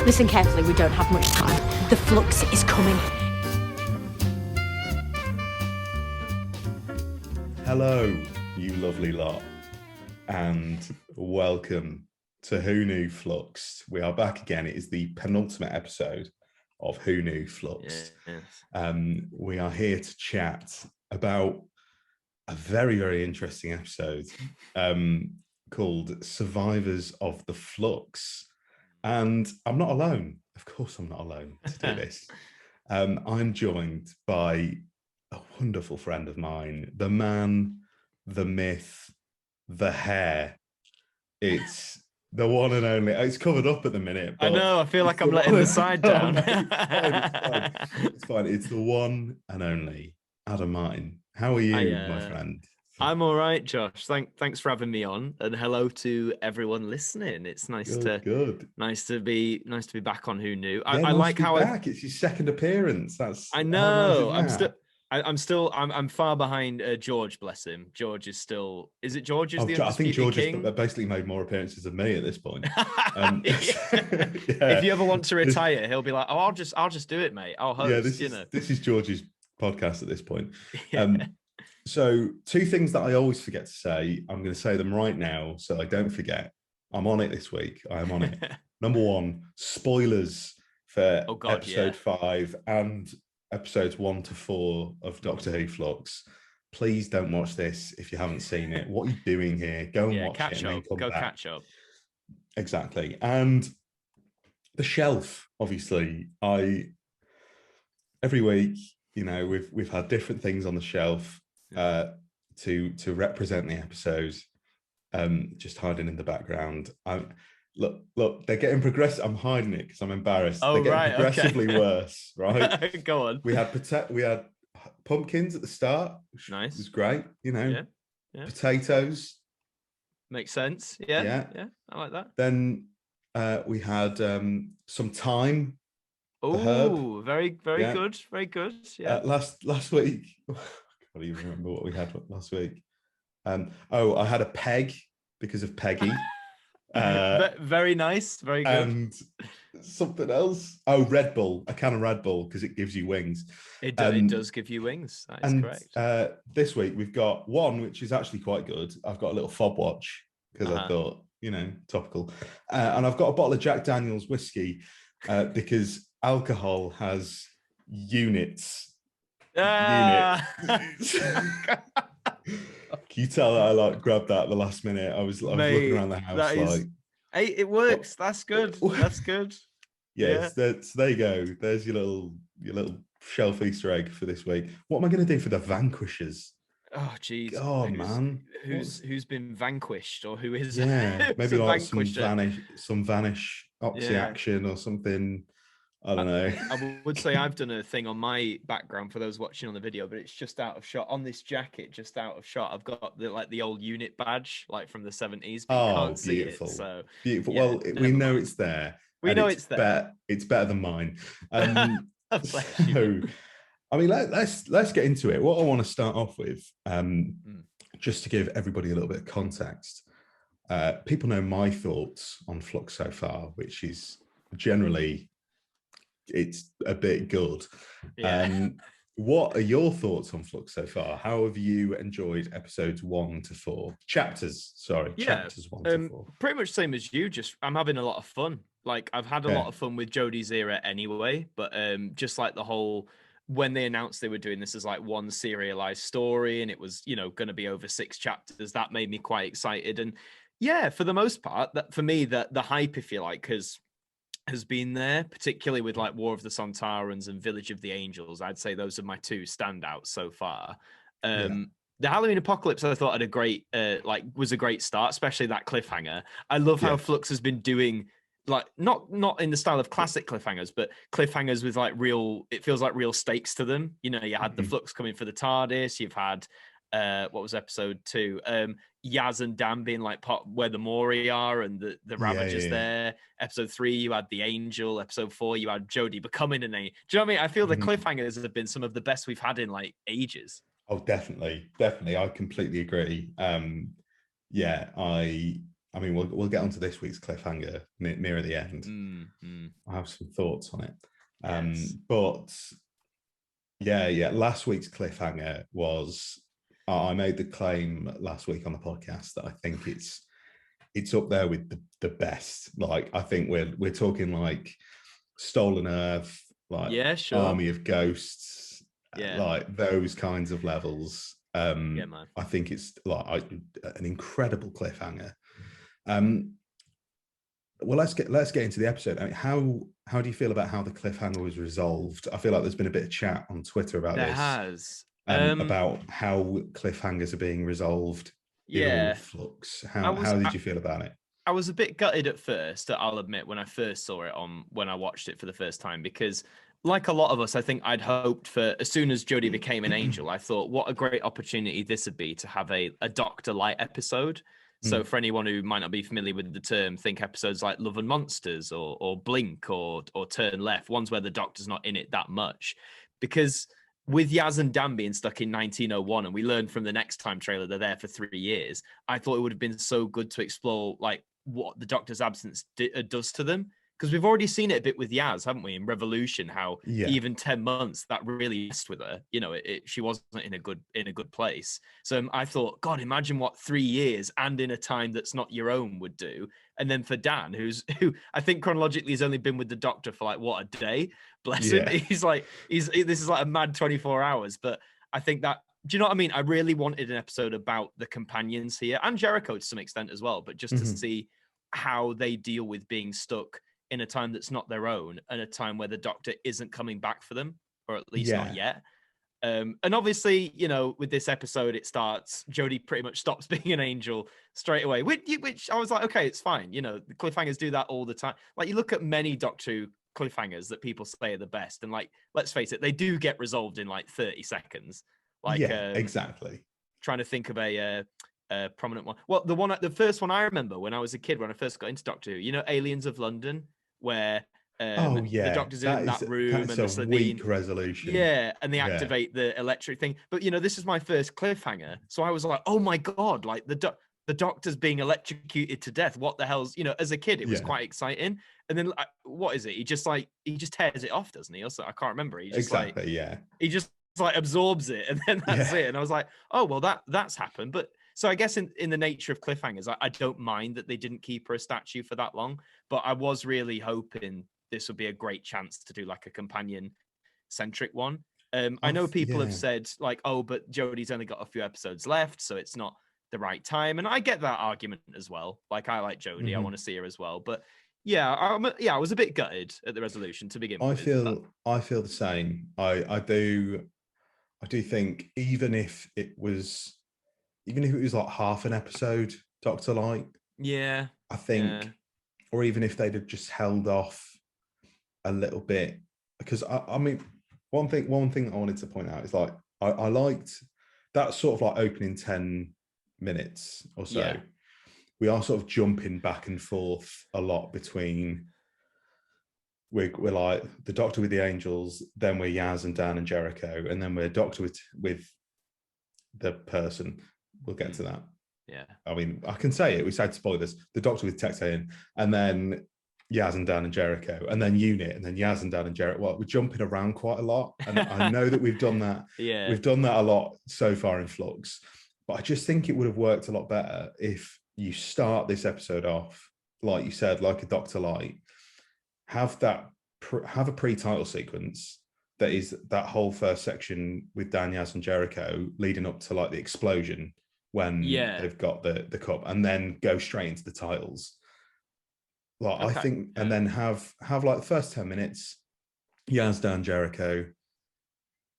Listen carefully, we don't have much time. The Flux is coming. Hello, you lovely lot, and welcome to Who Knew Fluxed. We are back again. It is the penultimate episode of Who Knew Fluxed. Yes. We are here to chat about a very, very interesting episode called Survivors of the Flux. And I'm not alone. Of course, I'm not alone to do this. I'm joined by a wonderful friend of mine, the man, the myth, the hair. It's the one and only. It's covered up at the minute. I know. I feel like I'm letting the side down. No, it's fine. It's the one and only Adam Martyn. How are you, my friend? I'm all right, Josh. Thanks for having me on, and hello to everyone listening. It's nice to be back on Who Knew. I like how back. It's your second appearance. I know. I'm far behind George. Bless him. George is still. Is it George? I think George king? has basically made more appearances than me at this point. If you ever want to retire, he'll be like, "Oh, I'll just do it, mate. I'll host." Yeah, this is George's podcast at this point. So, two things that I always forget to say. I'm going to say them right now, so I don't forget. I'm on it this week. I am on it. Number one, spoilers for episode 5 and episodes 1 to 4 of Doctor Who Flux. Please don't watch this if you haven't seen it. What are you doing here? Go and watch it. And then catch up. Exactly. And the shelf, obviously. Every week, we've had different things on the shelf to represent the episodes, just hiding in the background. Look, they're getting progressive. I'm hiding it because I'm embarrassed. They're getting progressively worse, right? Go on. We had pumpkins at the start, which was great. Potatoes. Makes sense. Yeah, I like that. Then we had some thyme. Oh, very good. Very good. Yeah. Last week, I can't even remember what we had last week. I had a peg because of Peggy. Very nice. Very good. And something else. Oh, Red Bull. A can of Red Bull because it gives you wings. It does give you wings. That is correct. This week we've got one which is actually quite good. I've got a little fob watch because I thought, topical. And I've got a bottle of Jack Daniel's whiskey because alcohol has units. Can you tell that I grabbed that at the last minute? I was looking around the house hey, it works. That's good. That's good. Yeah. So there you go. There's your little shelf Easter egg for this week. What am I going to do for the vanquishers? Oh, geez. Oh, man. Who's been vanquished or who is? Yeah, maybe like some vanish Oxy action or something. I don't know. I would say I've done a thing on my background for those watching on the video, but it's just out of shot. On this jacket, just out of shot, I've got the old unit badge, like from the 70s. But you can't beautiful. See it, so beautiful. Yeah, well, we know it's there. We know it's there. It's better than mine. So, I mean, let's get into it. What I want to start off with, just to give everybody a little bit of context. People know my thoughts on Flux so far, which is generally. It's a bit good. Yeah. What are your thoughts on Flux so far? How have you enjoyed episodes 1 to 4? Chapters 1 to 4. Pretty much same as you. Just I'm having a lot of fun. Like I've had a lot of fun with Jodie's era anyway, but just like the whole when they announced they were doing this as like one serialized story and it was going to be over 6 chapters, that made me quite excited. And yeah, for the most part, that for me the hype, if you like, has been there, particularly with like War of the Sontarans and Village of the Angels. I'd say those are my 2 standouts so far. The Halloween Apocalypse I thought had a great was a great start, especially that cliffhanger. I love how Flux has been doing like not in the style of classic cliffhangers, but cliffhangers with like it feels like real stakes to them. You had the Flux coming for the TARDIS, you've had what was episode 2? Yaz and Dan being like where the Mori are and the Ravagers there. Episode 3, you had the Angel. Episode 4, you had Jodie becoming an Angel. Do you know what I mean? I feel the cliffhangers have been some of the best we've had in like ages. Oh, definitely. I completely agree. I I mean, we'll get onto this week's cliffhanger nearer the end. I have some thoughts on it. Yes. But yeah, last week's cliffhanger was, I made the claim last week on the podcast that I think it's up there with the best. Like, I think we're talking like Stolen Earth, like Army of Ghosts, like those kinds of levels. Man. I think it's like an incredible cliffhanger. Well, let's get into the episode. I mean, how do you feel about how the cliffhanger was resolved? I feel like there's been a bit of chat on Twitter about There this. has. About how cliffhangers are being resolved in all of Flux. How did you feel about it? I was a bit gutted at first, I'll admit, when I first saw it when I watched it for the first time, because like a lot of us, I think I'd hoped for, as soon as Jodie became an angel, I thought, what a great opportunity this would be to have a Doctor Light episode. So for anyone who might not be familiar with the term, think episodes like Love and Monsters or Blink or Turn Left, ones where the Doctor's not in it that much. Because with Yaz and Dan being stuck in 1901, and we learned from the Next Time trailer they're there for 3 years, I thought it would have been so good to explore like what the Doctor's absence does to them. Because we've already seen it a bit with Yaz, haven't we, in Revolution? How even 10 months that really messed with her. You know, she wasn't in a good place. So I thought, God, imagine what 3 years and in a time that's not your own would do. And then for Dan, who I think chronologically has only been with the Doctor for like what, a day. Bless him. He's this is like a mad 24 hours. But I think that, do you know what I mean? I really wanted an episode about the companions here and Jericho to some extent as well, but just to see how they deal with being stuck in a time that's not their own and a time where the Doctor isn't coming back for them, or at least not yet. And obviously, you know, with this episode, it starts, Jodie pretty much stops being an angel straight away, which I was like, okay, it's fine. You know, the cliffhangers do that all the time. Like, you look at many Doctor Who cliffhangers that people say are the best, and like, let's face it, they do get resolved in like 30 seconds. Like, exactly. Trying to think of a prominent one. Well, the first one I remember when I was a kid, when I first got into Doctor Who, you know, Aliens of London, where the Doctor's in that room and that's a weak resolution. And they activate the electric thing. But you know, this is my first cliffhanger, so I was like, oh my God, like the Doctor's being electrocuted to death. What the hell's, you know, as a kid it was quite exciting. And then what is it? He just tears it off, doesn't he? Also, I can't remember. He just he just like absorbs it, and then that's it. And I was like, oh well, that's happened. But so I guess in the nature of cliffhangers, I don't mind that they didn't keep her a statue for that long. But I was really hoping this would be a great chance to do like a companion centric one. I know people have said like, oh, but Jodie's only got a few episodes left, so it's not the right time. And I get that argument as well. Like, I like Jodie, I want to see her as well. But I was a bit gutted at the resolution to begin with. I feel the same. I do think even if it was like half an episode, Doctor Light, I think, or even if they'd have just held off a little bit, because I mean, one thing I wanted to point out is like I liked that sort of like opening 10 minutes or so. We are sort of jumping back and forth a lot between we're like the Doctor with the angels, then we're Yaz and Dan and Jericho, and then we're Doctor with the person. We'll get to that. I mean, I can say it. We said spoilers. The Doctor with Texan, and then Yaz and Dan and Jericho, and then Unit, and then Yaz and Dan and Jericho. Well, we're jumping around quite a lot, and I know that we've done that. We've done that a lot so far in Flux, but I just think it would have worked a lot better if you start this episode off, like you said, like a Doctor Light. Have a pre-title sequence that is that whole first section with Dan, Yaz, and Jericho leading up to like the explosion when they've got the cup, and then go straight into the titles. Like, I think, and then have like the first 10 minutes, Yaz, Dan, Jericho,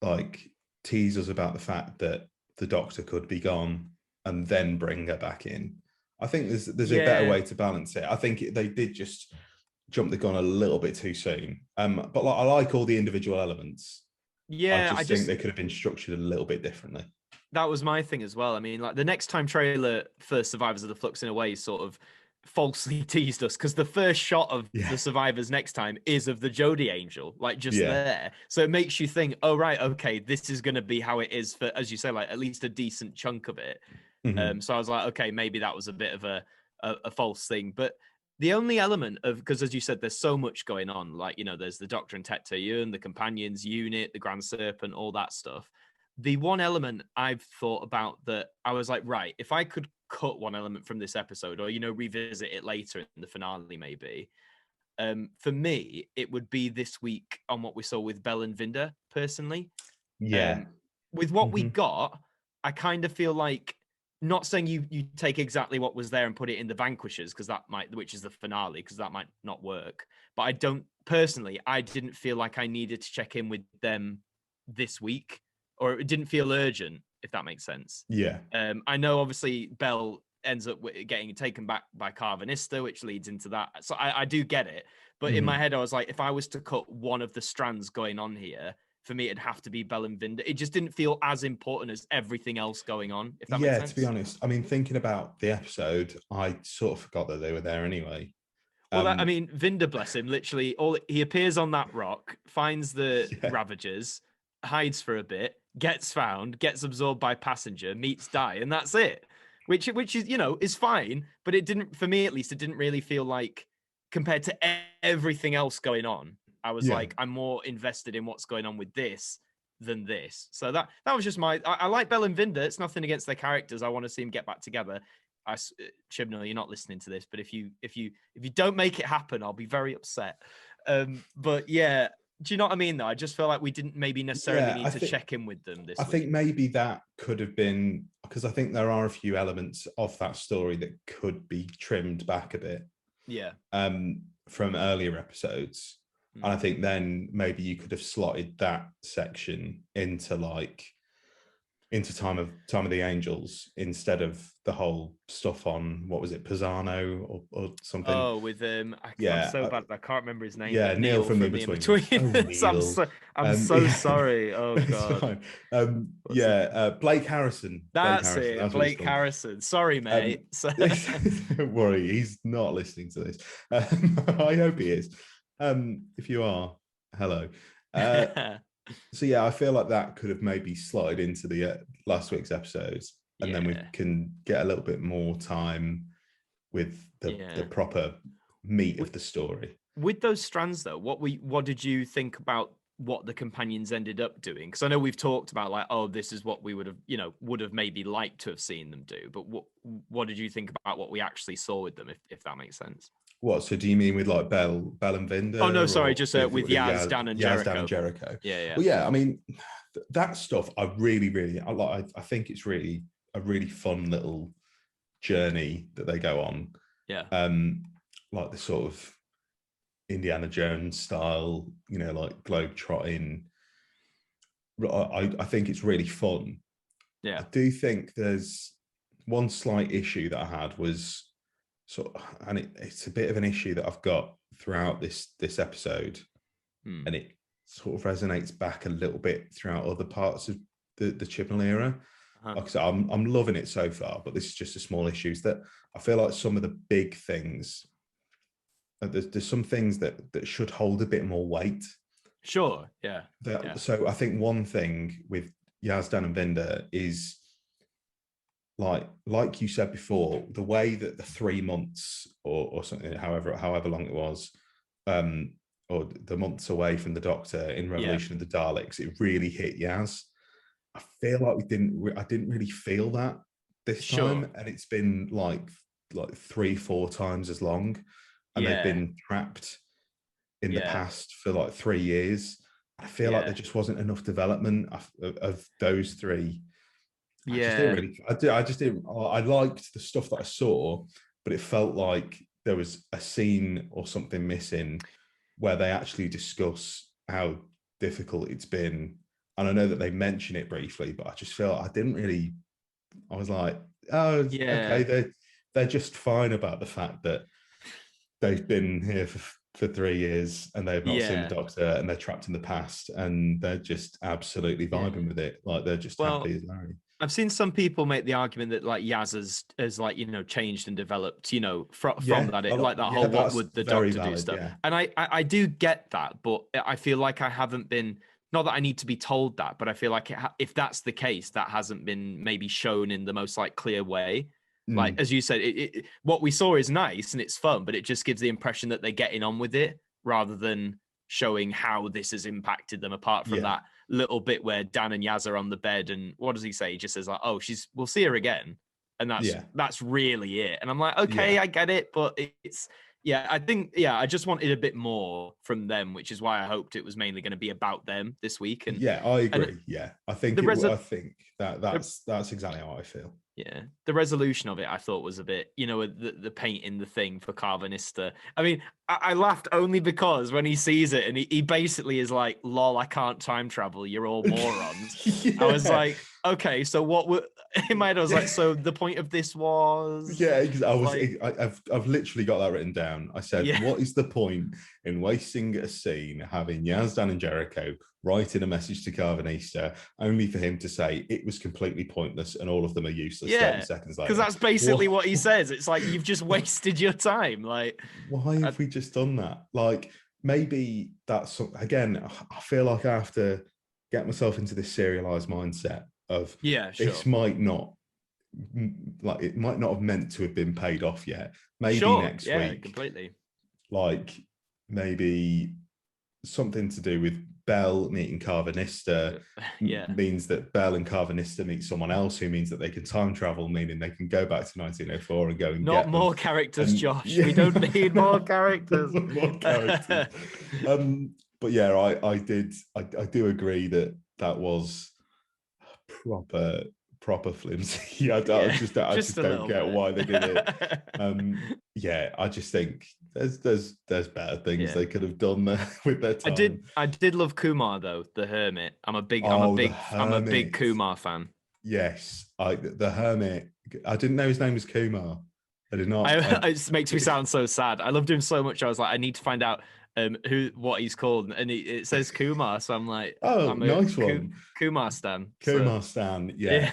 like tease us about the fact that the Doctor could be gone, and then bring her back in. I think there's a better way to balance it. I think they did just jump the gun a little bit too soon. But like, I like all the individual elements. I just think they could have been structured a little bit differently. That was my thing as well. I mean, like the Next Time trailer for Survivors of the Flux in a way sort of falsely teased us, because the first shot of the Survivors Next Time is of the Jodie angel, like just there. So it makes you think, oh right, okay, this is going to be how it is for, as you say, like at least a decent chunk of it. So I was like, okay, maybe that was a bit of a a false thing. But the only element of, because as you said, there's so much going on. Like, you know, there's the Doctor and Tecta Yun, the Companions unit, the Grand Serpent, all that stuff. The one element I've thought about that I was like, right, if I could cut one element from this episode, or, you know, revisit it later in the finale, maybe. For me, it would be this week on what we saw with Bell and Vinda, personally. Yeah. With what we got, I kind of feel like, not saying you take exactly what was there and put it in the Vanquishers, because that might, which is the finale, because that might not work. But I didn't feel like I needed to check in with them this week, or it didn't feel urgent, if that makes sense. Yeah. I know obviously Bell ends up getting taken back by Carvanista, which leads into that. So I do get it. But in my head, I was like, if I was to cut one of the strands going on here, for me, it'd have to be Bell and Vinda. It just didn't feel as important as everything else going on, if that makes sense. To be honest, I mean, thinking about the episode, I sort of forgot that they were there anyway. Well, I mean, Vinda, bless him, literally, he appears on that rock, finds the Ravagers, hides for a bit, gets found, gets absorbed by Passenger, meets Die, and that's it. Which is, you know, is fine, but it didn't, for me at least, it didn't really feel like, compared to everything else going on, I was like, I'm more invested in what's going on with this than this. So that was just I like Bell and Vinda. It's nothing against their characters. I want to see them get back together. Chibnall, you're not listening to this, but if you don't make it happen, I'll be very upset. But yeah, do you know what I mean, though? I just feel like we didn't maybe necessarily need to check in with them this week. I think maybe that could have been, because I think there are a few elements of that story that could be trimmed back a bit. Yeah. From earlier episodes. And I think then maybe you could have slotted that section into Time of the Angels instead of the whole stuff on, what was it, Pisano or something. Oh, with I'm so bad, I can't remember his name. Yeah, Neil from The Between. I'm so sorry. Oh god. Blake Harrison. That's it. Blake Harrison. Sorry, mate. Don't worry, he's not listening to this. I hope he is. If you are, hello. So yeah, I feel like that could have maybe slotted into the last week's episodes, and then we can get a little bit more time with the proper meat of the story. With those strands, though, what did you think about what the Companions ended up doing? Because I know we've talked about like, oh, this is what we would have maybe liked to have seen them do. But what did you think about what we actually saw with them, if that makes sense? What? So do you mean with like Bell and Vinda? Oh no, sorry, just with Yaz, Dan, and Jericho. Dan and Jericho. Yeah. Well, yeah. I mean, that stuff I really, really I like. I think it's really a really fun little journey that they go on. Yeah. Like the sort of Indiana Jones style, you know, like globe trotting. I think it's really fun. Yeah. I do think there's one slight issue that I had was. So, and it's a bit of an issue that I've got throughout this episode, and it sort of resonates back a little bit throughout other parts of the Chibnall era. Like I said, I'm loving it so far, but this is just a small issue. Is that I feel like some of the big things, there's some things that should hold a bit more weight. Sure, yeah. So I think one thing with Yaz, Dan, and Vinda is. Like you said before, the way that the 3 months or something, however long it was, or the months away from the Doctor in Revolution of the Daleks, it really hit Yaz. I feel like I didn't really feel that this time, and it's been like 3-4 times as long, and they've been trapped in the past for like 3 years. I feel like there just wasn't enough development of those three. I just didn't. I liked the stuff that I saw, but it felt like there was a scene or something missing where they actually discuss how difficult it's been. And I know that they mention it briefly, but I just felt I didn't really. I was like, oh, okay, they're just fine about the fact that they've been here for 3 years and they've not seen the Doctor and they're trapped in the past and they're just absolutely vibing with it. Like they're just happy as Larry. I've seen some people make the argument that like Yaz has like, you know, changed and developed, you know, from that, like that whole what would the Doctor do stuff. Yeah. And I do get that, but I feel like I haven't been, not that I need to be told that, but I feel like if that's the case, that hasn't been maybe shown in the most like clear way. Like, as you said, what we saw is nice and it's fun, but it just gives the impression that they're getting on with it rather than showing how this has impacted them, apart from that little bit where Dan and Yaz are on the bed. And what does he say? He just says, like, oh, we'll see her again. And that's really it. And I'm like, okay, I get it. But I think, I just wanted a bit more from them, which is why I hoped it was mainly going to be about them this week. And I agree. I think that's exactly how I feel. Yeah, the resolution of it, I thought, was a bit, the painting the thing for Carvanista. I mean, I laughed only because when he sees it and he basically is like, lol, I can't time travel, you're all morons. I was like, okay, so what were, in my head, I was like, so the point of this was... Yeah, I've literally got that written down. I said, what is the point in wasting a scene having Yaz, Dan and Jericho writing a message to Carvanista only for him to say it was completely pointless and all of them are useless 30 seconds later? Because that's basically what he says. It's like, you've just wasted your time. Like, why have we just done that? Like, maybe that's, again, I feel like I have to get myself into this serialized mindset of this might not, like, it might not have meant to have been paid off yet. Maybe next week. Completely. Like, maybe something to do with Bell meeting Carvanista means that Bell and Carvanista meet someone else, who means that they can time travel, meaning they can go back to 1904 and go and not more characters, Josh. We don't need more characters. More characters. But I do agree that was proper flimsy. I just don't get why they did it. I just think there's better things they could have done there with their time. I did love Kumar though, the hermit. I'm a big Kumar fan. Yes, the hermit. I didn't know his name was Kumar. I did not. It makes me sound so sad. I loved him so much. I was like, I need to find out what he's called, and it says Kumar. So I'm like, nice one, Kumar Stan. Stan. Yeah,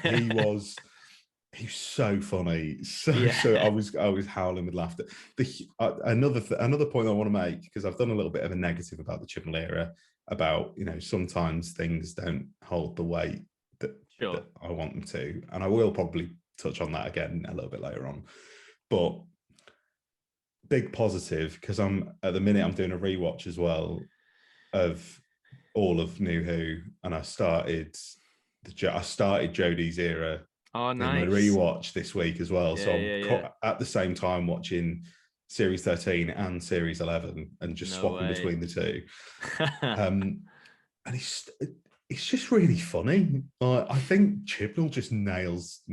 he's so funny. So I was howling with laughter. Another point I want to make, because I've done a little bit of a negative about the Chibnall era, about sometimes things don't hold the weight that I want them to, and I will probably touch on that again a little bit later on. But big positive, because at the minute I'm doing a rewatch as well of all of New Who, and I started Jodie's era. Oh, nice. In my rewatch this week as well. I'm at the same time watching Series 13 and Series 11 and just swapping between the two. And it's just really funny. I think Chibnall just nails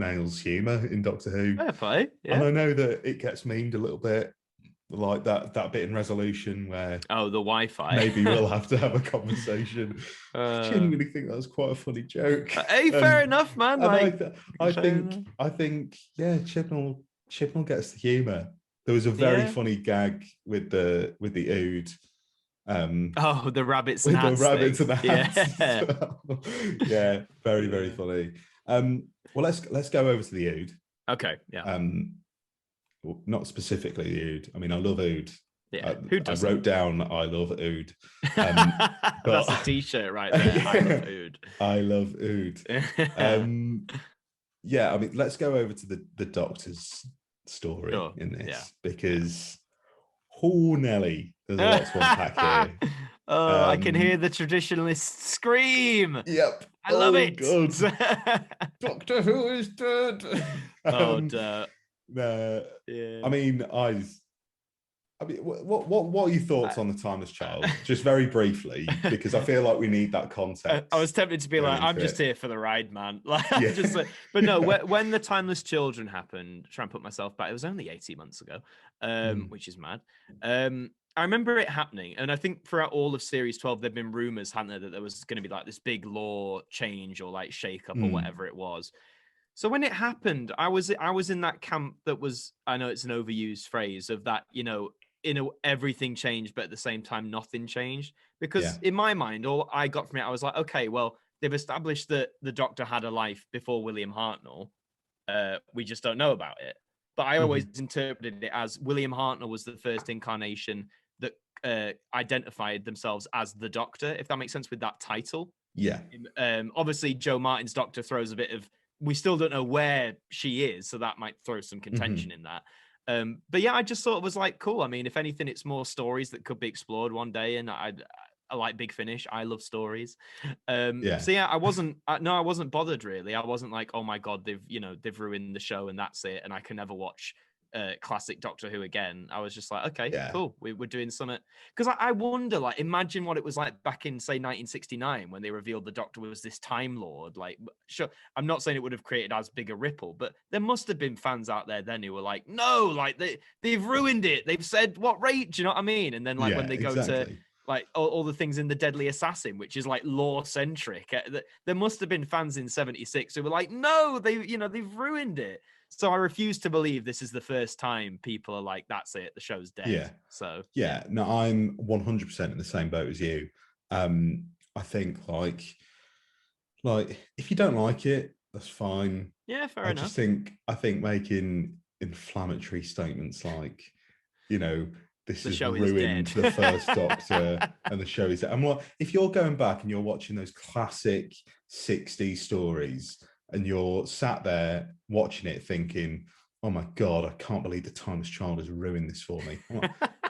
humour in Doctor Who. Fair play. Yeah. And I know that it gets memed a little bit, like that bit in Resolution where the Wi-Fi. Maybe we'll have to have a conversation. I genuinely think that was quite a funny joke. Hey, fair enough, man. I think Chibnall gets the humour. There was a very funny gag with the ood. The rabbits and hats. The rabbits and the hats. Yeah. Very, very funny. Well, let's go over to the ood. Okay. Yeah. Well, not specifically the ood. I mean, I love ood. Yeah. I wrote down I love ood. That's a t-shirt right there. I love ood. I love ood. I mean, let's go over to the Doctor's story in this, because Nelly, there's a lot to unpack here. I can hear the traditionalists scream. Yep. I love it. God. Doctor Who is dead. I mean, what are your thoughts on the Timeless Child? Just very briefly, because I feel like we need that context. I was tempted to be like, I'm just here for the ride, man. But no, when the Timeless Children happened, try and put myself back, it was only 18 months ago, which is mad. I remember it happening, and I think throughout all of Series 12, there've been rumors, hadn't there, that there was going to be like this big law change or like shake up or whatever it was. So when it happened, I was in that camp that was, I know it's an overused phrase of that, everything changed, but at the same time, nothing changed. Because in my mind, all I got from it, I was like, okay, well, they've established that the Doctor had a life before William Hartnell. We just don't know about it. But I always interpreted it as William Hartnell was the first incarnation that identified themselves as the Doctor, if that makes sense with that title. Yeah. Obviously, Joe Martin's Doctor throws a bit of we still don't know where she is, so that might throw some contention in that. But yeah, I just thought it was like cool. I mean, if anything, it's more stories that could be explored one day, and I like Big Finish. I love stories. So yeah, I wasn't bothered really. I wasn't like, oh my god, they've ruined the show and that's it, and I can never watch classic Doctor Who again. I was just like, okay, cool. We're doing something. Because I wonder, like, imagine what it was like back in, say, 1969 when they revealed the Doctor was this Time Lord. Like, sure, I'm not saying it would have created as big a ripple, but there must have been fans out there then who were like, no, like they've ruined it. They've said what rate? Do you know what I mean? And then like when they go to like all the things in The Deadly Assassin, which is like lore centric, there must have been fans in 76 who were like, no, they've ruined it. So I refuse to believe this is the first time people are like, that's it, the show's dead. Yeah. So yeah, no, I'm 100% in the same boat as you. I think like if you don't like it, that's fine. Yeah, fair enough. I think making inflammatory statements like, this has ruined the first Doctor and the show is dead. I'm like, if you're going back and you're watching those classic 60s stories and you're sat there watching it thinking, oh my God, I can't believe the Timeless Child has ruined this for me.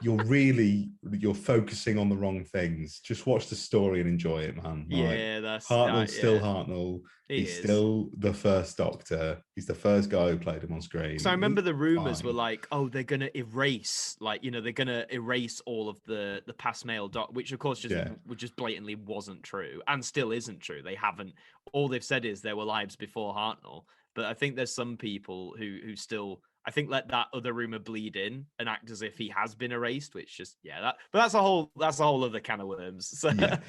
You're focusing on the wrong things. Just watch the story and enjoy it, man. Yeah, that's Hartnell's still Hartnell. He's still the first Doctor. He's the first guy who played him on screen. So I remember the rumors were like, oh, they're gonna erase, they're gonna erase all of the past male Doctor, which of course just blatantly wasn't true and still isn't true. They haven't. All they've said is there were lives before Hartnell. But I think there's some people who still, I think, let that other rumor bleed in and act as if he has been erased, which just but that's a whole other can of worms. So. Yeah,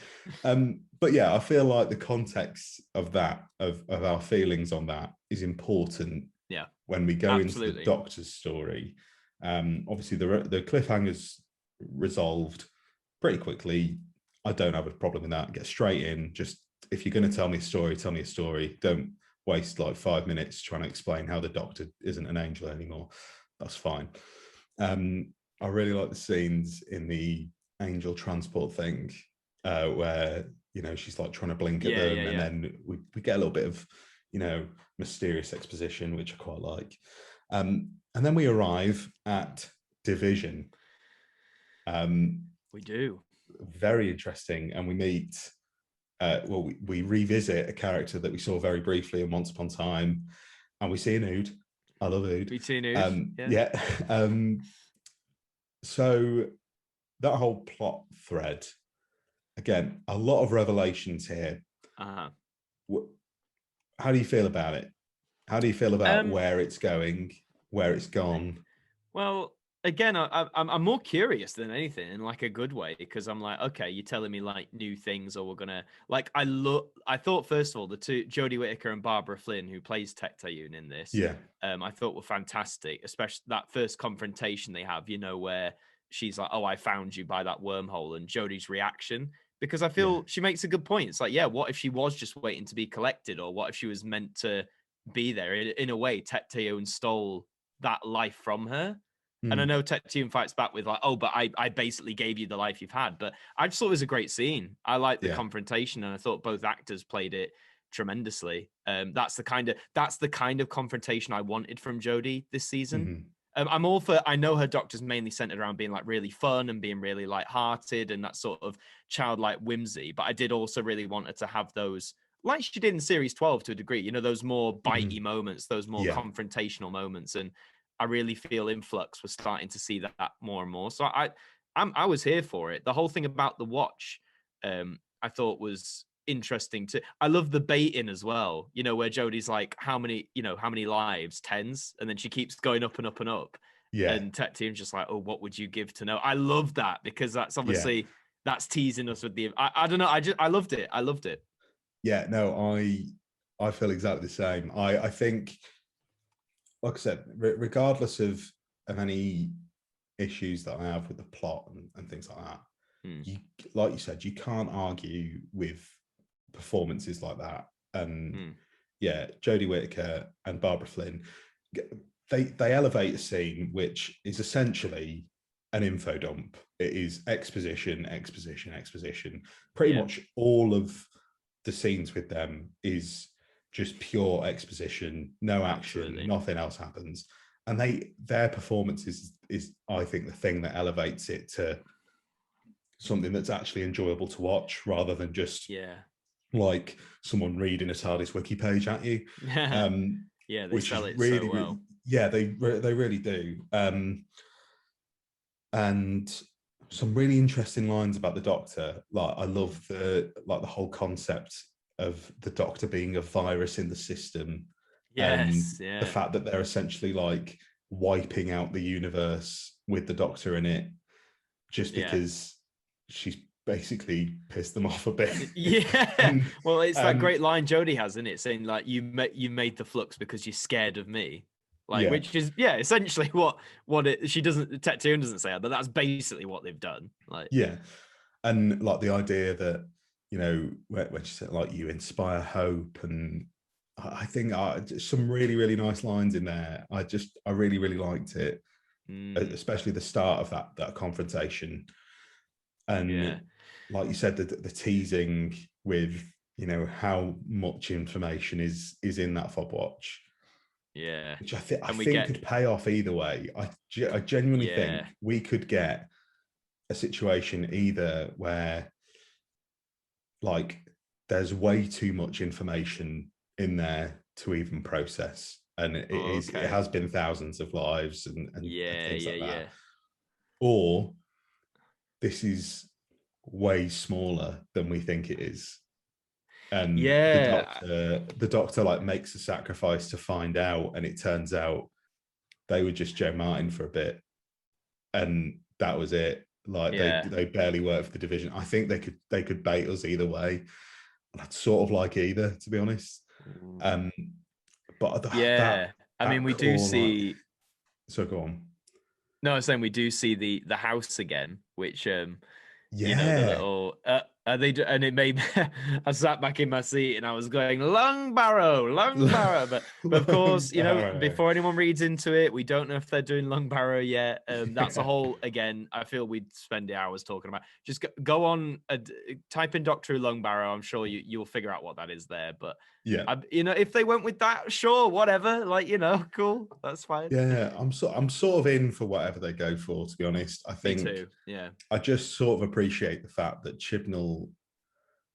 but yeah, I feel like the context of that, of our feelings on that, is important. Yeah, when we go into the Doctor's story, obviously the cliffhanger's resolved pretty quickly. I don't have a problem with that. Get straight in. Just if you're going to tell me a story, tell me a story. Don't waste like 5 minutes trying to explain how the Doctor isn't an angel anymore. That's fine. I really like the scenes in the angel transport thing where she's like trying to blink at them, and then we get a little bit of mysterious exposition, which I quite like. And then we arrive at Division. We do. Very interesting, and we meet. We revisit a character that we saw very briefly in Once Upon a Time, and we see an Ood. I love Ood. We see an Ood. So that whole plot thread, again, a lot of revelations here. Uh-huh. How do you feel about it? How do you feel about where it's going, where it's gone? Well, again, I'm more curious than anything in like a good way, because I'm like, okay, you're telling me like new things, or we're gonna like. I thought first of all the two Jodie Whittaker and Barbara Flynn, who plays Tecteun in this, I thought were fantastic, especially that first confrontation they have, where she's like, "Oh, I found you by that wormhole," and Jodie's reaction, because I feel she makes a good point. It's like, yeah, what if she was just waiting to be collected, or what if she was meant to be there? In a way, Tecteun stole that life from her. And I know Tecteun fights back with like, oh, but I basically gave you the life you've had. But I just thought it was a great scene. I liked the confrontation, and I thought both actors played it tremendously. That's the kind of confrontation I wanted from Jodie this season. I'm all for. I know her Doctor's mainly centered around being like really fun and being really light-hearted and that sort of childlike whimsy. But I did also really want her to have those, like she did in series 12 to a degree. Those more bitey moments, those more confrontational moments, and I really feel in Flux, we're starting to see that more and more. So I was here for it. The whole thing about the watch, I thought was interesting too. I love the baiting as well. Where Jodie's like, how many lives? Tens, and then she keeps going up and up and up. Yeah. And Tecteun's just like, oh, what would you give to know? I love that, because that's obviously that's teasing us with the. I don't know. I loved it. I loved it. Yeah. No, I feel exactly the same. I think. Like I said, regardless of any issues that I have with the plot and things like that, like you said, you can't argue with performances like that. And Jodie Whittaker and Barbara Flynn, they elevate a scene which is essentially an info dump. It is exposition. Pretty much all of the scenes with them is just pure exposition, no action, Absolutely. nothing else happens. And their performance is I think the thing that elevates it to something that's actually enjoyable to watch, rather than just like someone reading a TARDIS wiki page at you. They which sell is it really, so well. really, yeah, they really do. And some really interesting lines about the Doctor. Like, I love the whole concept of the Doctor being a virus in the system. The fact that they're essentially like wiping out the universe with the Doctor in it, just because she's basically pissed them off a bit. Well, it's that great line Jodie has, isn't it, saying like, you made the Flux because you're scared of me. Like, which is essentially what it. She doesn't. Tecteun doesn't say that, but that's basically what they've done. Like, and like the idea that, you know, when she said like, you inspire hope, and I think some really, really nice lines in there. I really, really liked it, especially the start of that confrontation, and like you said, the teasing with, you know, how much information is in that fob watch. Which I think could pay off either way. I genuinely think we could get a situation either where like there's way too much information in there to even process, and it has been thousands of lives and things like that. Or this is way smaller than we think it is. And the doctor like makes a sacrifice to find out, and it turns out they were just Joe Martin for a bit, and that was it. Like they barely worked for the division. I think they could bait us either way, and I'd sort of like either, to be honest. But I mean, we do see. So go on. No, I was saying we do see the house again, which you know, the little and it made I sat back in my seat and I was going long barrow, but of course, you know, before anyone reads into it, we don't know if they're doing long barrow yet. That's a whole, again, I feel we'd spend hours talking about. Just go on, type in Doctor Who long barrow. I'm sure you'll figure out what that is there. But you know, if they went with that, sure, whatever, like, you know, cool, that's fine. I'm sort of in for whatever they go for, to be honest. I think Me too. I just sort of appreciate the fact that Chibnall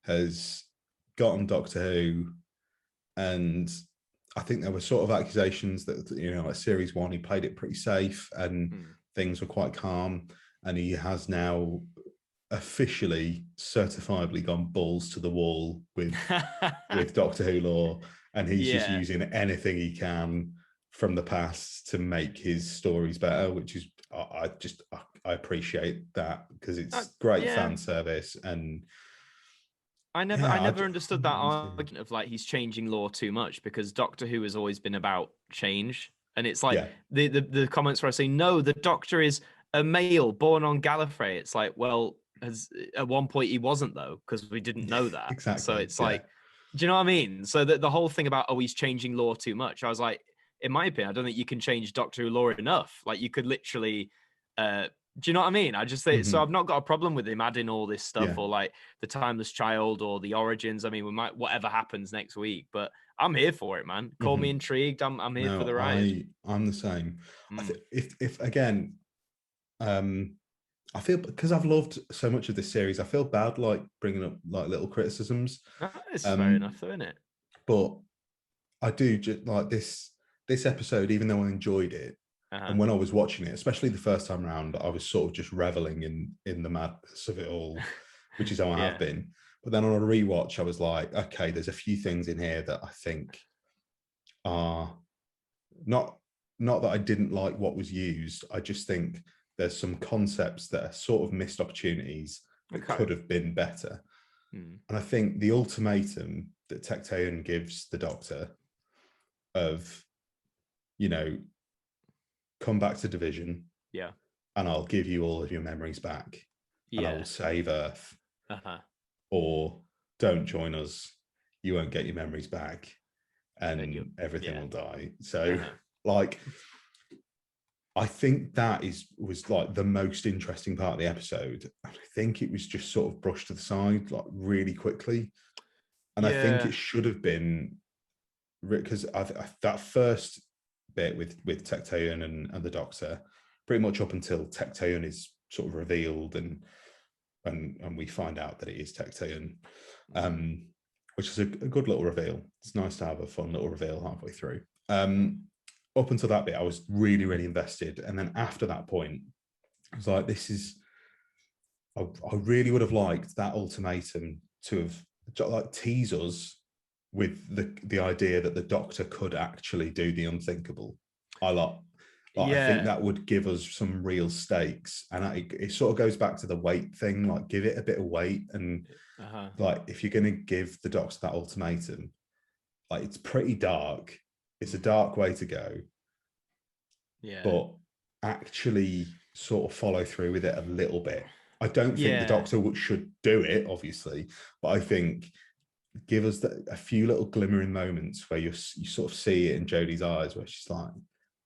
has gotten Doctor Who, and I think there were sort of accusations that, you know, like series 1 he played it pretty safe and things were quite calm, and he has now officially certifiably gone balls to the wall with Doctor Who lore, and he's just using anything he can from the past to make his stories better, which is I appreciate that, because it's great fan service. And I never understood that argument of like he's changing lore too much, because Doctor Who has always been about change, and it's like the comments where I say no, the Doctor is a male born on Gallifrey. It's like, well, at one point he wasn't, though, because we didn't know that. Exactly. So it's like, do you know what I mean? So the whole thing about he's changing lore too much, I was like, in my opinion, I don't think you can change Doctor Who lore enough. Like, you could literally, do you know what I mean? I just think, so I've not got a problem with him adding all this stuff, or like the Timeless Child or the Origins. I mean, we might, whatever happens next week, but I'm here for it, man. Call me intrigued. I'm here for the ride. I'm the same. If again, I feel, because I've loved so much of this series, I feel bad like bringing up like little criticisms. It's fair enough, though, isn't it? But I do just like this episode, even though I enjoyed it, and when I was watching it, especially the first time around, I was sort of just reveling in the madness of it all, which is how I have been. But then on a rewatch, I was like, okay, there's a few things in here that I think are not that I didn't like what was used. I just think there's some concepts that are sort of missed opportunities that could have been better. And I think the ultimatum that Tecteun gives the Doctor of, you know, come back to Division, and I'll give you all of your memories back, and I will save Earth, or don't join us, you won't get your memories back, and everything will die. So, like, I think that was like the most interesting part of the episode. I think it was just sort of brushed to the side like really quickly, and I think it should have been because that first bit with Tecteun and the Doctor, pretty much up until Tecteun is sort of revealed and we find out that it is Tecteun, which is a good little reveal. It's nice to have a fun little reveal halfway through. Up until that bit, I was really, really invested. And then after that point, I was like, I really would have liked that ultimatum to have like tease us with the idea that the Doctor could actually do the unthinkable. I think that would give us some real stakes. And it sort of goes back to the weight thing, like give it a bit of weight. And like, if you're going to give the Doctor that ultimatum, like it's pretty dark. It's a dark way to go. Yeah. But actually sort of follow through with it a little bit. I don't think the Doctor should do it, obviously, but I think give us a few little glimmering moments where you sort of see it in Jodie's eyes, where she's like,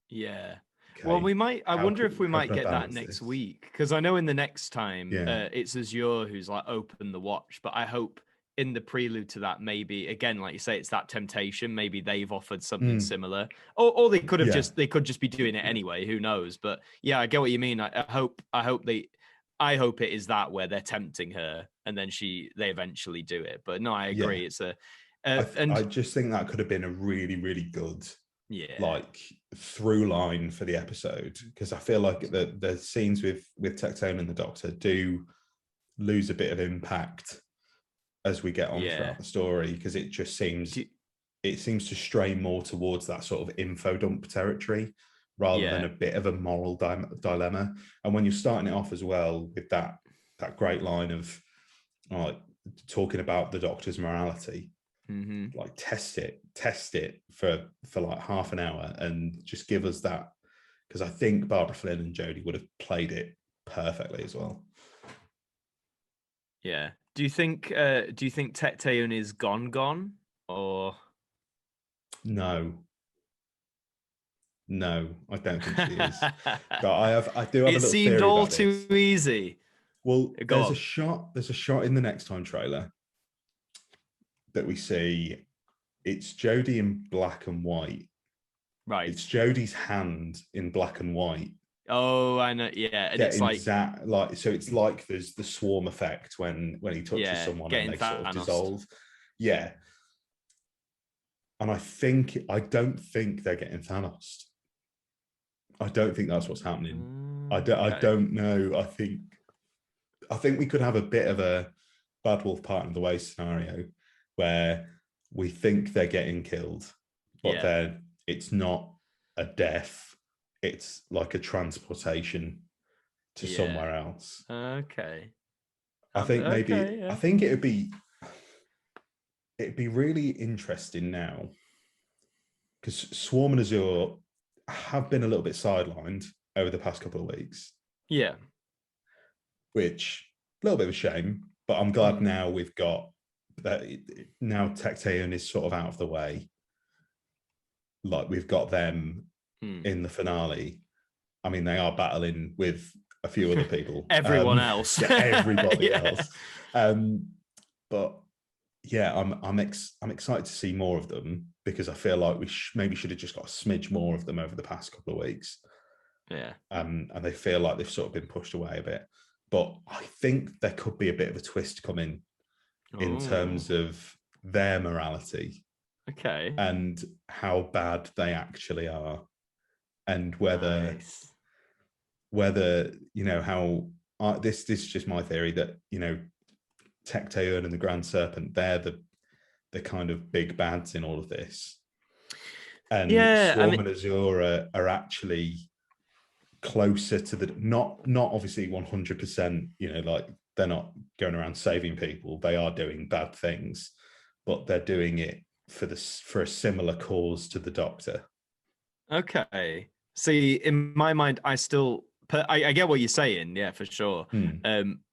yeah. Okay, well, we might. I wonder if we might get that next week, because I know in the next time it's Azure who's like open the watch, but I hope in the prelude to that, maybe again, like you say, it's that temptation. Maybe they've offered something similar, or they could have just be doing it anyway. Who knows? But yeah, I get what you mean. I hope it is that where they're tempting her, and then they eventually do it. But no, I agree. It's I just think that could have been a really, really good like through line for the episode, because I feel like the scenes with Tecteun and the Doctor do lose a bit of impact as we get on throughout the story, because it just seems to stray more towards that sort of info dump territory rather than a bit of a moral dilemma. And when you're starting it off as well with that great line of talking about the Doctor's morality, like test it for like half an hour and just give us that, because I think Barbara Flynn and Jodie would have played it perfectly as well. Yeah. Do you think Tecteun is gone, or no? No, I don't think she is. But I do have a little theory about this. It seemed all too easy. Well, there's a shot in the next time trailer that we see. It's Jodie in black and white. Right. It's Jodie's hand in black and white. Oh, I know. Yeah, and it's like so it's like there's the swarm effect when he touches someone and they sort of dissolve. Yeah. And I don't think they're getting Thanos. I don't think that's what's happening. I don't know. I think we could have a bit of a Bad Wolf Part in the Way scenario where we think they're getting killed, but then it's not a death. It's like a transportation to somewhere else. Okay. I think maybe I think it'd be really interesting now, because Swarm and Azure have been a little bit sidelined over the past couple of weeks. Yeah. Which, a little bit of a shame, but I'm glad now we've got that. Now Tecteun is sort of out of the way. Like, we've got them in the finale. I mean, they are battling with a few other people. Everyone else. Everybody else. But yeah, I'm excited to see more of them, because I feel like we maybe should have just got a smidge more of them over the past couple of weeks. Yeah. And they feel like they've sort of been pushed away a bit. But I think there could be a bit of a twist coming in terms of their morality. Okay. And how bad they actually are. And whether how this is just my theory that, Tecteun and the Grand Serpent, they're the kind of big bads in all of this. And Swarm and Azure are actually closer to the not obviously 100%, like they're not going around saving people. They are doing bad things, but they're doing it for a similar cause to the Doctor. Okay. See, in my mind, I get what you're saying. Yeah, for sure.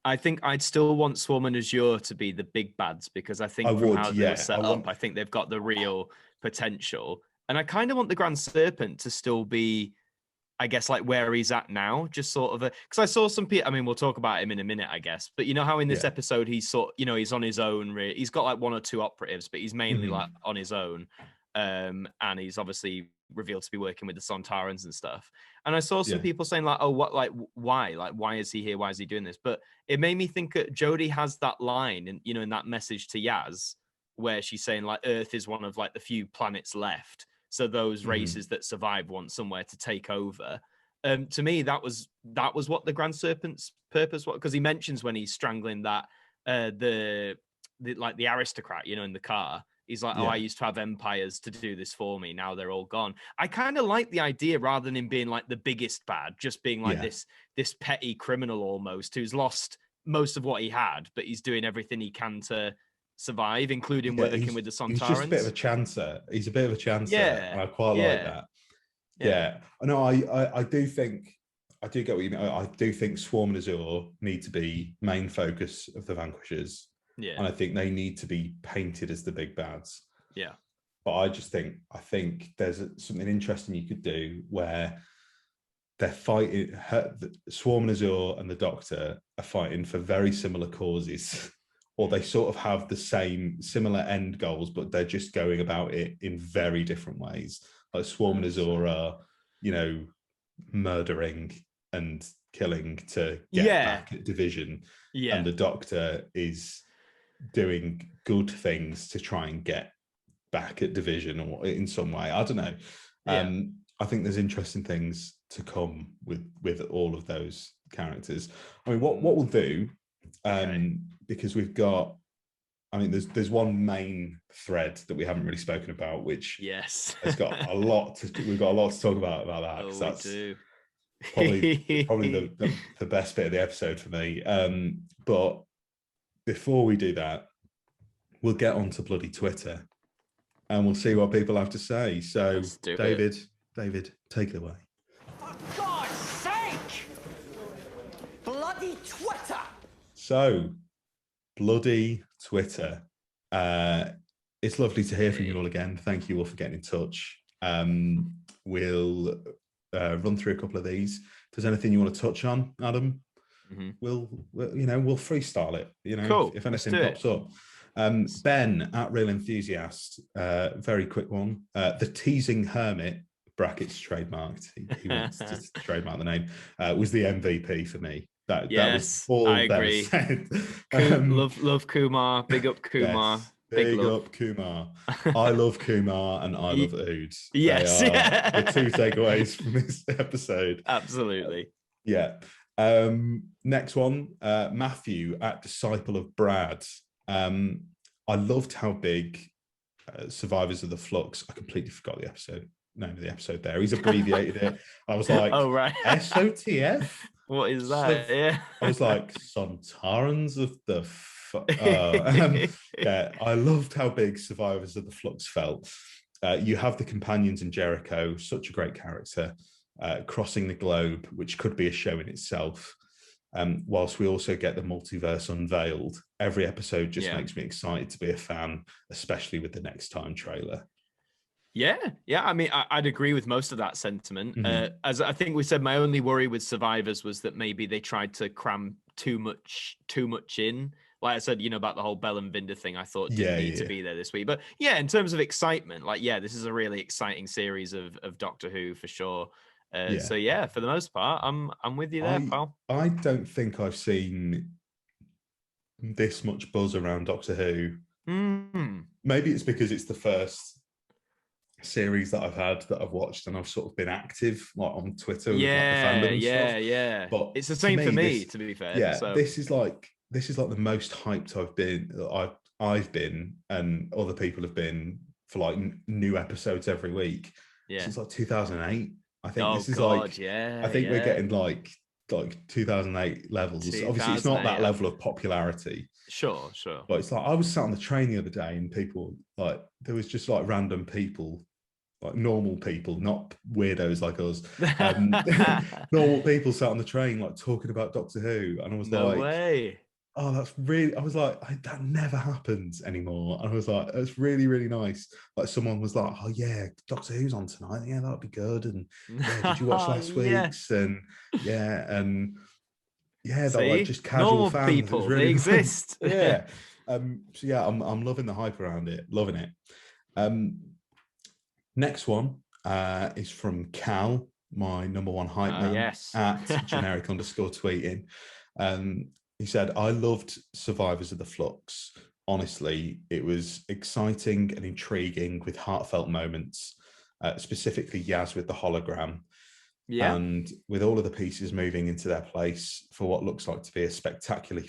I think I'd still want Swarm and Azure to be the big bads, because I think how they were set up, I think they've got the real potential. And I kind of want the Grand Serpent to still be, I guess, like where he's at now, just sort of because I saw some people, I mean, we'll talk about him in a minute, I guess, but you know how in this episode, he's he's on his own, really. He's got like one or two operatives, but he's mainly like on his own. and he's obviously revealed to be working with the Sontarans and stuff. And I saw some people saying like, oh, what, like, why? Like, why is he here? Why is he doing this? But it made me think that Jodie has that line, and in that message to Yaz, where she's saying like Earth is one of like the few planets left. So those races that survive want somewhere to take over. To me, that was what the Grand Serpent's purpose was, because he mentions when he's strangling that the aristocrat, in the car. He's like, oh, I used to have empires to do this for me. Now they're all gone. I kind of like the idea, rather than him being like the biggest bad, just being like this petty criminal almost, who's lost most of what he had, but he's doing everything he can to survive, including working with the Sontarans. He's just a bit of a chancer. He's a bit of a chancer. Yeah. And I quite like that. Yeah. No, I do think, I do get what you mean. I do think Swarm and Azure need to be main focus of the Vanquishers. Yeah. And I think they need to be painted as the big bads. Yeah. But I think there's something interesting you could do where they're fighting, Swarm and Azure and the Doctor are fighting for very similar causes, or they sort of have the similar end goals, but they're just going about it in very different ways. Like Swarm and Azure are, murdering and killing to get back at Division. Yeah. And the Doctor is doing good things to try and get back at Division, or in some way. I don't know. I think there's interesting things to come with all of those characters. I mean, what we'll do, because we've got, there's one main thread that we haven't really spoken about, which has got a lot we've got a lot to talk about that. Oh, that's we do. probably the best bit of the episode for me. But before we do that, we'll get onto bloody Twitter and we'll see what people have to say. So David, take it away. For God's sake! Bloody Twitter! So, bloody Twitter. It's lovely to hear from you all again. Thank you all for getting in touch. We'll run through a couple of these. If there's anything you want to touch on, Adam, we'll freestyle it. Cool. If anything pops up. Ben at Real Enthusiast, very quick one. The Teasing Hermit, brackets trademarked. He wants to trademark the name. Was the MVP for me. That was all I agree. said. Love Kumar. Big up Kumar. Yes, big up Kumar. I love Kumar and I love Ood. Yes. They are the two takeaways from this episode. Absolutely. Yeah. Next one, Matthew at Disciple of Brad. I loved how big Survivors of the Flux. I completely forgot the name of the episode there. He's abbreviated it. I was like, oh, right. SOTF? What is that? Yeah. I was like, Sontarans of the I loved how big Survivors of the Flux felt. You have the companions in Jericho, such a great character, crossing the globe, which could be a show in itself. Whilst we also get the multiverse unveiled, every episode just makes me excited to be a fan, especially with the Next Time trailer. Yeah. I mean, I'd agree with most of that sentiment. As I think we said, my only worry with Survivors was that maybe they tried to cram too much in. Like I said, about the whole Bell and Vinder thing, I thought didn't need to be there this week. But yeah, in terms of excitement, this is a really exciting series of Doctor Who for sure. So yeah, for the most part, I'm with you there, pal. I don't think I've seen this much buzz around Doctor Who. Maybe it's because it's the first series that I've watched, and I've sort of been active on Twitter with the fandom and stuff. But it's the same for me, to be fair. Yeah, so. This is like the most hyped I've been, and other people have been for like new episodes every week since like 2008. I think this is I think we're getting like 2008 levels. Obviously, it's not that level of popularity. Sure. But it's like I was sat on the train the other day, and people there was just like random people, like normal people, not weirdos like us. Normal people sat on the train like talking about Doctor Who, and I was no way. Oh, that's really, I was like, that never happens anymore. And I was like, that's really, really nice. Like someone was like, oh yeah, Doctor Who's on tonight. Yeah, that'd be good. And did you watch last week's? And that like just casual normal fans. People, really they exist. Yeah. So yeah, I'm loving the hype around it, loving it. Next one is from Cal, my number one hype man, yes. at generic_tweeting. He said, I loved Survivors of the Flux. Honestly, it was exciting and intriguing with heartfelt moments, specifically Yaz with the hologram. Yeah. And with all of the pieces moving into their place for what looks like to be a spectacular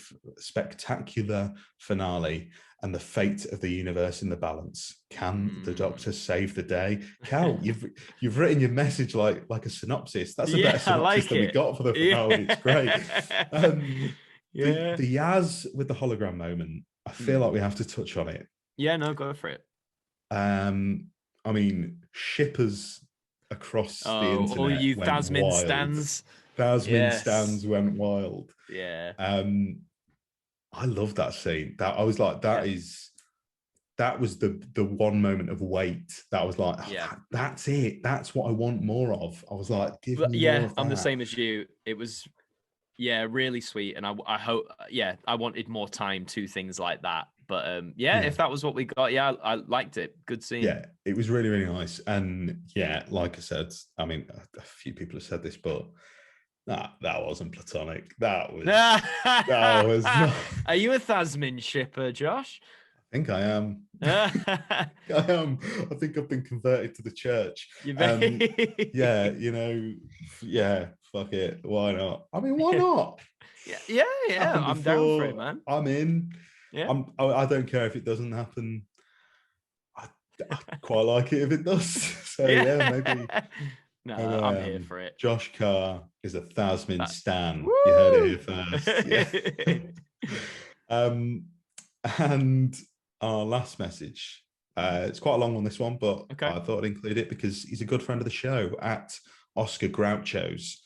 finale, and the fate of the universe in the balance. Can the Doctor save the day? Cal, you've written your message like a synopsis. That's a better synopsis than we got for the finale. It's great. The Yaz with the hologram moment, I feel like we have to touch on it. Yeah, no, go for it. I mean, shippers across the internet all you went Thasmin wild. stands. Thasmin stands went wild. Yeah. I love that scene. That I was like, that was the one moment of weight that I was like, that's it. That's what I want more of. I was like, give me more of that. I'm the same as you. It was really sweet, and I hope I wanted more time to things like that. But if that was what we got, I liked it. Good scene. Yeah, it was really, really nice. And like I said, I mean, a few people have said this, but that wasn't platonic. That was not. Are you a Thasmin shipper, Josh? I think I am. I am. I think I've been converted to the church. Fuck it. Why not? I mean, why not? Yeah. I'm down for it, man. I'm in. Yeah. I don't care if it doesn't happen. I quite like it if it does. So maybe. No, I'm here for it. Josh Carr is a Thasmin stan. Woo! You heard it here first. And our last message. It's quite a long one, this one, but I thought I'd include it because he's a good friend of the show, at Oscar Grouchos.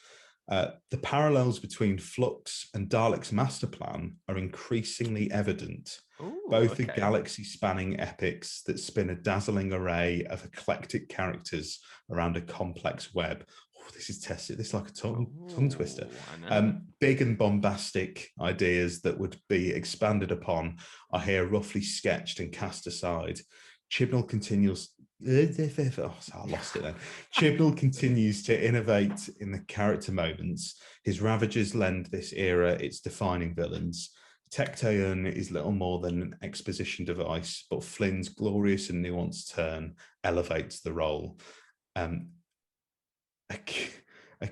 The parallels between Flux and Daleks' master plan are increasingly evident. Both are galaxy-spanning epics that spin a dazzling array of eclectic characters around a complex web. This is tested. This is like a tongue twister. Big and bombastic ideas that would be expanded upon are here roughly sketched and cast aside. Chibnall continues. I lost it then. Chibnall continues to innovate in the character moments. His Ravagers lend this era its defining villains. Tecteun is little more than an exposition device, but Flynn's glorious and nuanced turn elevates the role. A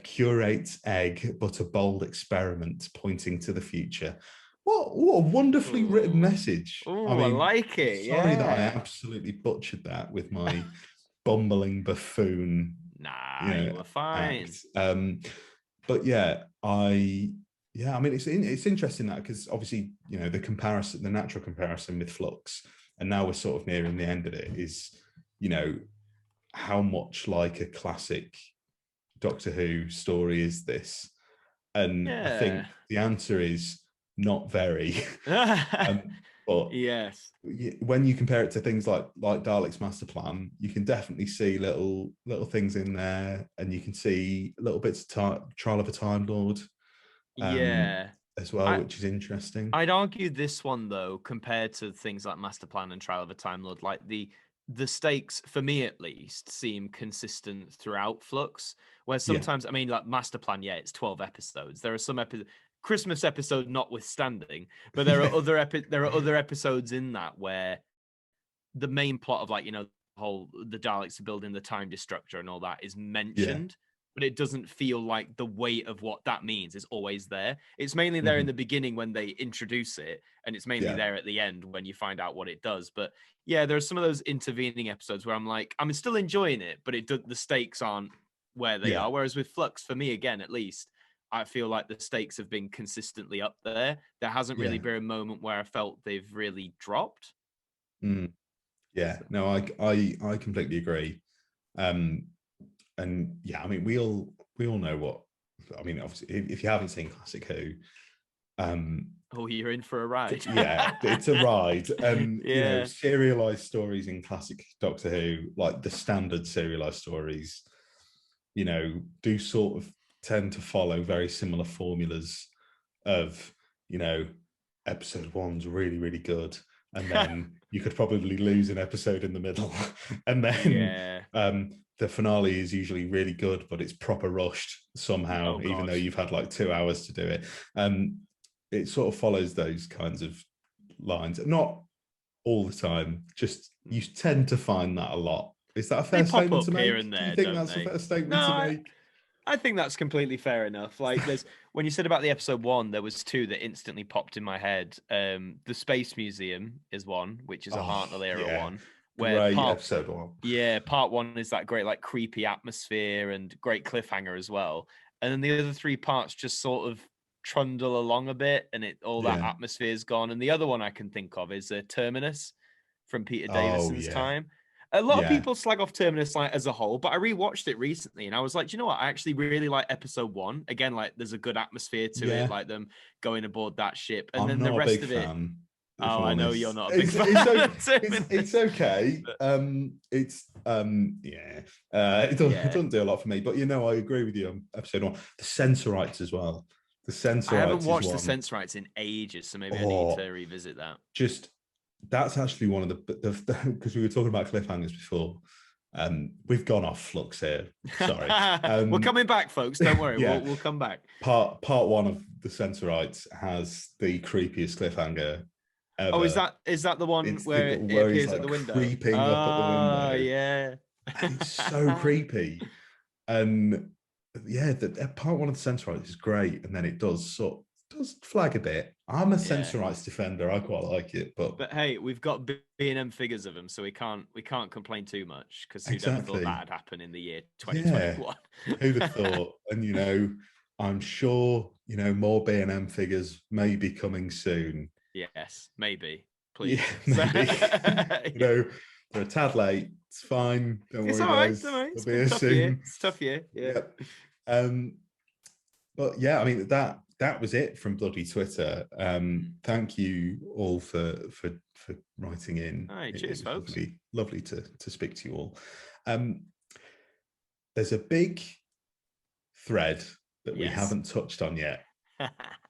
curate's egg, but a bold experiment pointing to the future. What a wonderfully written message. I like it. Sorry that I absolutely butchered that with my bumbling buffoon. You were fine. But I mean, it's interesting that, because obviously, the natural comparison with Flux, and now we're sort of nearing the end of it, is, how much like a classic Doctor Who story is this? And I think the answer is not very. But yes, when you compare it to things like Dalek's master plan, you can definitely see little things in there, and you can see little bits of Trial of a Time Lord. As well, which is interesting. I'd argue this one, though, compared to things like Master Plan and Trial of a Time Lord, like the stakes, for me at least, seem consistent throughout Flux. Where sometimes, I mean, like Master Plan, it's 12 episodes. There are some Christmas episode notwithstanding, but there are other episodes in that where the main plot of, like, the Daleks are building the time destructor and all that is mentioned. But it doesn't feel like the weight of what that means is always there. It's mainly there in the beginning when they introduce it, and it's mainly there at the end when you find out what it does. But there are some of those intervening episodes where I'm like, I'm still enjoying it, but the stakes aren't where they are. Whereas with Flux, for me, again, at least, I feel like the stakes have been consistently up there. There hasn't really been a moment where I felt they've really dropped. Yeah, no, I completely agree. And I mean, we all know what. I mean, obviously, if you haven't seen Classic Who, you're in for a ride. It's a ride. Serialized stories in classic Doctor Who, like the standard serialized stories, do sort of tend to follow very similar formulas of, episode one's really, really good. and then you could probably lose an episode in the middle. And then the finale is usually really good, but it's proper rushed somehow, even though you've had like 2 hours to do it. It sort of follows those kinds of lines. Not all the time, just you tend to find that a lot. Is that a fair statement to make? Here and there, do you think that's a fair statement to make? I think that's completely fair enough. Like, there's when you said about the episode 1, there was 2 that instantly popped in my head. The Space Museum is one, which is a Hartnell era one. Where episode 1. Yeah, part 1 is that great, like, creepy atmosphere and great cliffhanger as well. And then the other 3 parts just sort of trundle along a bit, and that atmosphere is gone. And the other one I can think of is Terminus from Peter Davison's time. A lot of people slag off Terminus like as a whole, but I rewatched it recently and I was like, do you know what? I actually really like episode 1. Again, like there's a good atmosphere to it, like them going aboard that ship, and then the rest of it. Oh, I know you're not a big fan. It's okay. It doesn't do a lot for me, but I agree with you on episode 1. The Sensorites as well. The Sensorites. I haven't watched the Sensorites in ages, so maybe I need to revisit that. That's actually one of the because we were talking about cliffhangers before. We've gone off Flux here. Sorry. We're coming back, folks. Don't worry. We'll come back. Part 1 of the Sensorites has the creepiest cliffhanger ever. Oh, is that the one where it appears like at the window? Creeping up at the window. Oh, yeah. And it's so creepy. And part 1 of the Sensorites is great, and then it does flag a bit. I'm a Sensorites defender. I quite like it, but hey, we've got B&M figures of them, so we can't complain too much, because who'd ever thought that'd happen in the year 2021? Who'd have thought? And I'm sure more B&M figures may be coming soon. Yes, maybe. Please. Yeah, maybe. They're a tad late. It's fine. Don't worry, guys. All right. It'll be here soon. It's a tough year. Yeah. But yeah, I mean that was it from bloody Twitter. Thank you all for writing in. All right, cheers, folks. Lovely to speak to you all. There's a big thread that we haven't touched on yet.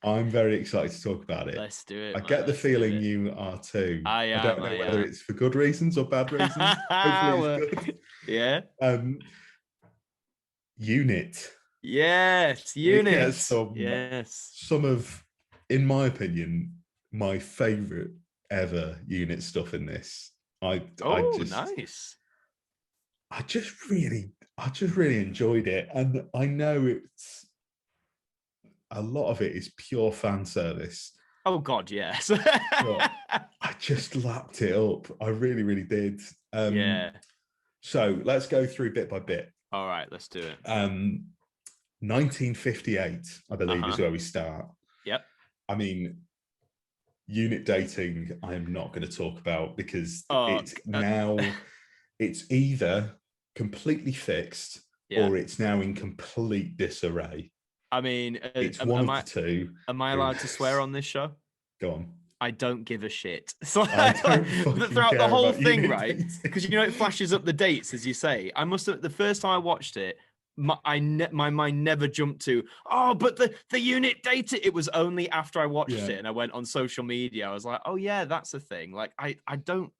I'm very excited to talk about it. Let's do it. I get the feeling you are too. I don't know whether it's for good reasons or bad reasons. Hopefully it's good. Yeah. Unit. Yes, Unit. Some of, in my opinion, my favorite ever Unit stuff in this. Nice. I just really enjoyed it, and I know it's a lot of it is pure fan service. Oh God, yes. I just lapped it up. I really, really did. So let's go through bit by bit. All right, let's do it. 1958, I believe, is where we start. Yep. I mean, unit dating, I am not going to talk about, because it's either completely fixed or it's now in complete disarray. I mean, it's one of the two. Am I allowed to swear on this show? Go on. I don't give a shit. So throughout the whole thing, right? Because it flashes up the dates, as you say. I must have, the first time I watched it, my mind never jumped to, but the unit data. It was only after I watched it and I went on social media, I was like, oh yeah, that's a thing. Like I don't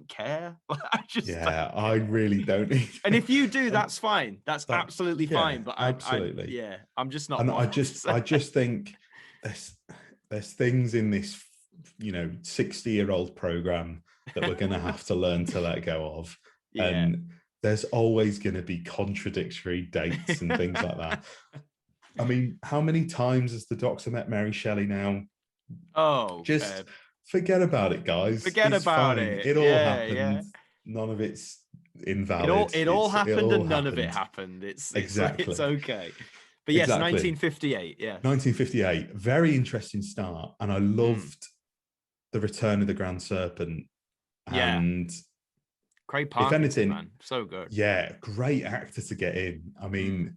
care. I really don't either. And if you do, that's fine. That's absolutely fine. But absolutely. I'm just not. And I just think there's things in this 60-year-old program that we're going to have to learn to let go of. And there's always going to be contradictory dates and things like that. I mean, how many times has the Doctor met Mary Shelley now? Forget about it, guys. Forget about it. It all happened. Yeah. None of it's invalid. It all happened and none of it happened. It's okay. But yes, 1958. Yeah. 1958. Very interesting start. And I loved the return of the Grand Serpent. And Craig Parkinson, if anything, man, so good. Yeah, great actor to get in. I mean,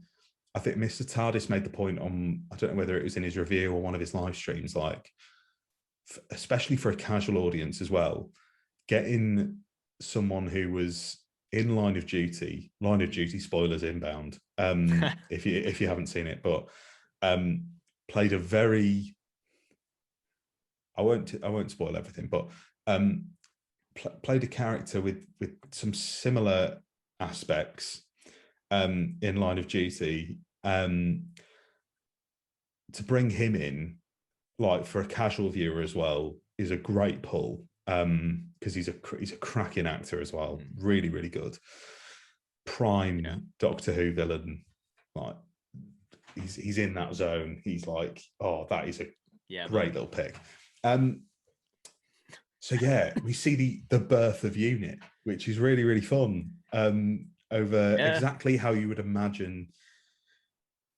I think Mr. TARDIS made the point on, I don't know whether it was in his review or one of his live streams, like, especially for a casual audience as well, getting someone who was in line of duty spoilers inbound, if you haven't seen it, but played a very, I won't spoil everything, but played a character with some similar aspects in Line of Duty. To bring him in, like for a casual viewer as well, is a great pull, because he's a cracking actor as well. Really, really good. Prime Doctor Who villain. Like he's in that zone. He's like, oh, that is a great little pick. So yeah, we see the birth of UNIT, which is really, really fun. Over exactly how you would imagine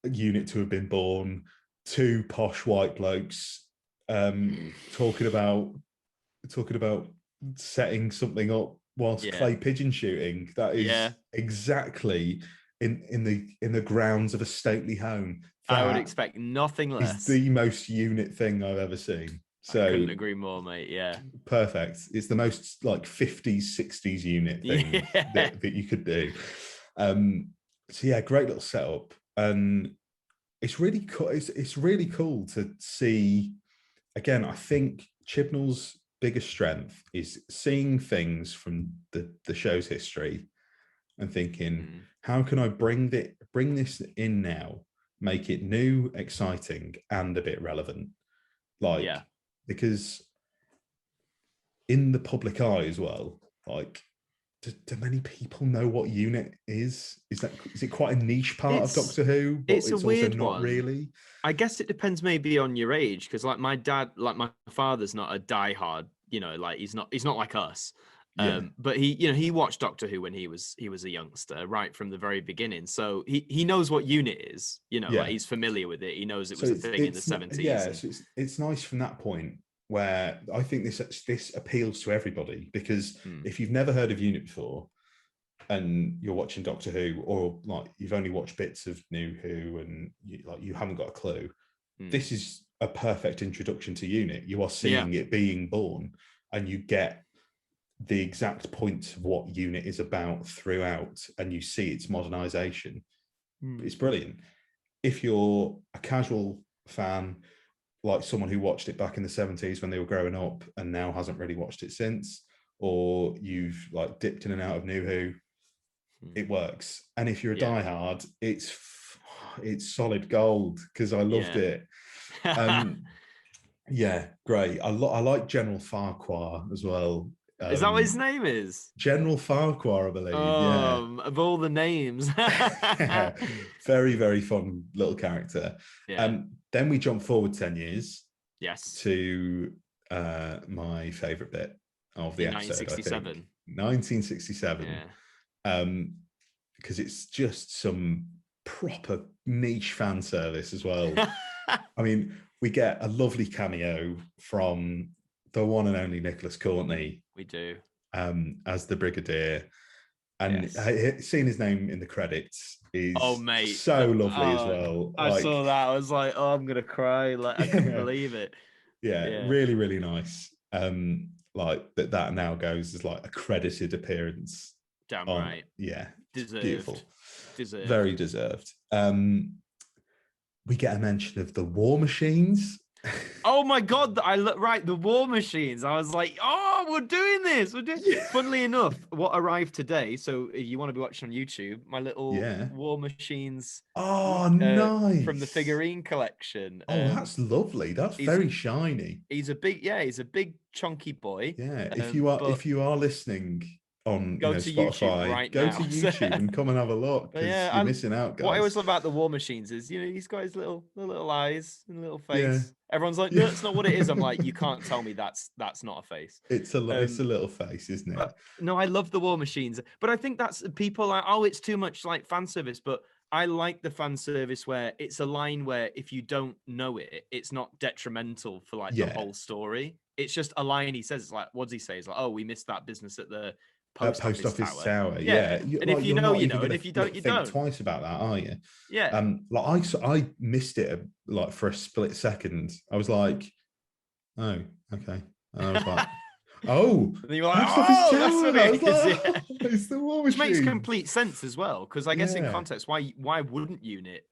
a UNIT to have been born. Two posh white blokes talking about setting something up whilst clay pigeon shooting. That is exactly in the grounds of a stately home. I would expect nothing less. It's the most UNIT thing I've ever seen. So I couldn't agree more, mate. Yeah, perfect. It's the most like 50s, 60s UNIT thing that you could do. So yeah, great little setup, and it's really cool. It's really cool to see. Again, I think Chibnall's biggest strength is seeing things from the show's history and thinking, how can I bring this in now, make it new, exciting, and a bit relevant? Because in the public eye as well, like, do many people know what UNIT is? Is it quite a niche part of Doctor Who? But it's a weird also not one. Really. I guess it depends maybe on your age, because like my dad, like my father's not a diehard, like he's not like us. But he watched Doctor Who when he was a youngster, right from the very beginning. So he knows what UNIT is, like he's familiar with it. He knows it was a thing in the 70s. Yeah, so it's nice from that point, where I think this appeals to everybody, because if you've never heard of UNIT before and you're watching Doctor Who, or like you've only watched bits of New Who and you haven't got a clue, this is a perfect introduction to UNIT. You are seeing it being born, and you get the exact point of what UNIT is about throughout, and you see its modernization. It's brilliant. If you're a casual fan, like someone who watched it back in the 70s when they were growing up and now hasn't really watched it since, or you've like dipped in and out of New Who, it works. And if you're a diehard, it's solid gold, because I loved it. Yeah, great. I like General Farquhar as well. Is that what his name is? General Farquhar, I believe. Of all the names. Very, very fun little character. Then we jump forward 10 years. Yes. To my favourite bit of the episode. 1967. 1967. Yeah. Because it's just some proper niche fan service as well. I mean, we get a lovely cameo from the one and only Nicholas Courtney. We do. As the Brigadier. And seeing his name in the credits is so lovely as well. I saw that. I was like, I'm going to cry. Like, I couldn't believe it. Yeah, really, really nice. Like that now goes as like a credited appearance. Damn right. Yeah. Deserved. Beautiful. Deserved. Very deserved. We get a mention of the War Machines. Oh my God! the War Machines. I was like, oh, we're doing this. Funnily enough, what arrived today. So if you want to be watching on YouTube, my little War Machines. Oh, nice. From the figurine collection. Oh, that's lovely. That's very shiny. He's a big chunky boy. Yeah. If you are listening on go to Spotify, YouTube go to YouTube and come and have a look, because you're missing out, guys. What I always love about the War Machines is, he's got his little eyes and little face. Everyone's like, no, that's not what it is. I'm like, you can't tell me that's not a face. It's a little face, isn't it? No, I love the War Machines, but I think that's people like, oh, it's too much like fan service. But I like the fan service where it's a line where if you don't know it, it's not detrimental for like the whole story. It's just a line he says. It's like, what does he say? It's like, oh, we missed that business at the post office tower. Yeah. And if you know, you know, and if you don't, you don't. Twice about that, are you? Yeah. Like I missed it like for a split second. I was like, oh, okay. And I was like, oh, and you were like, that's what it is. Like, it's the War Machine. Which makes complete sense as well, because I guess in context, why wouldn't UNIT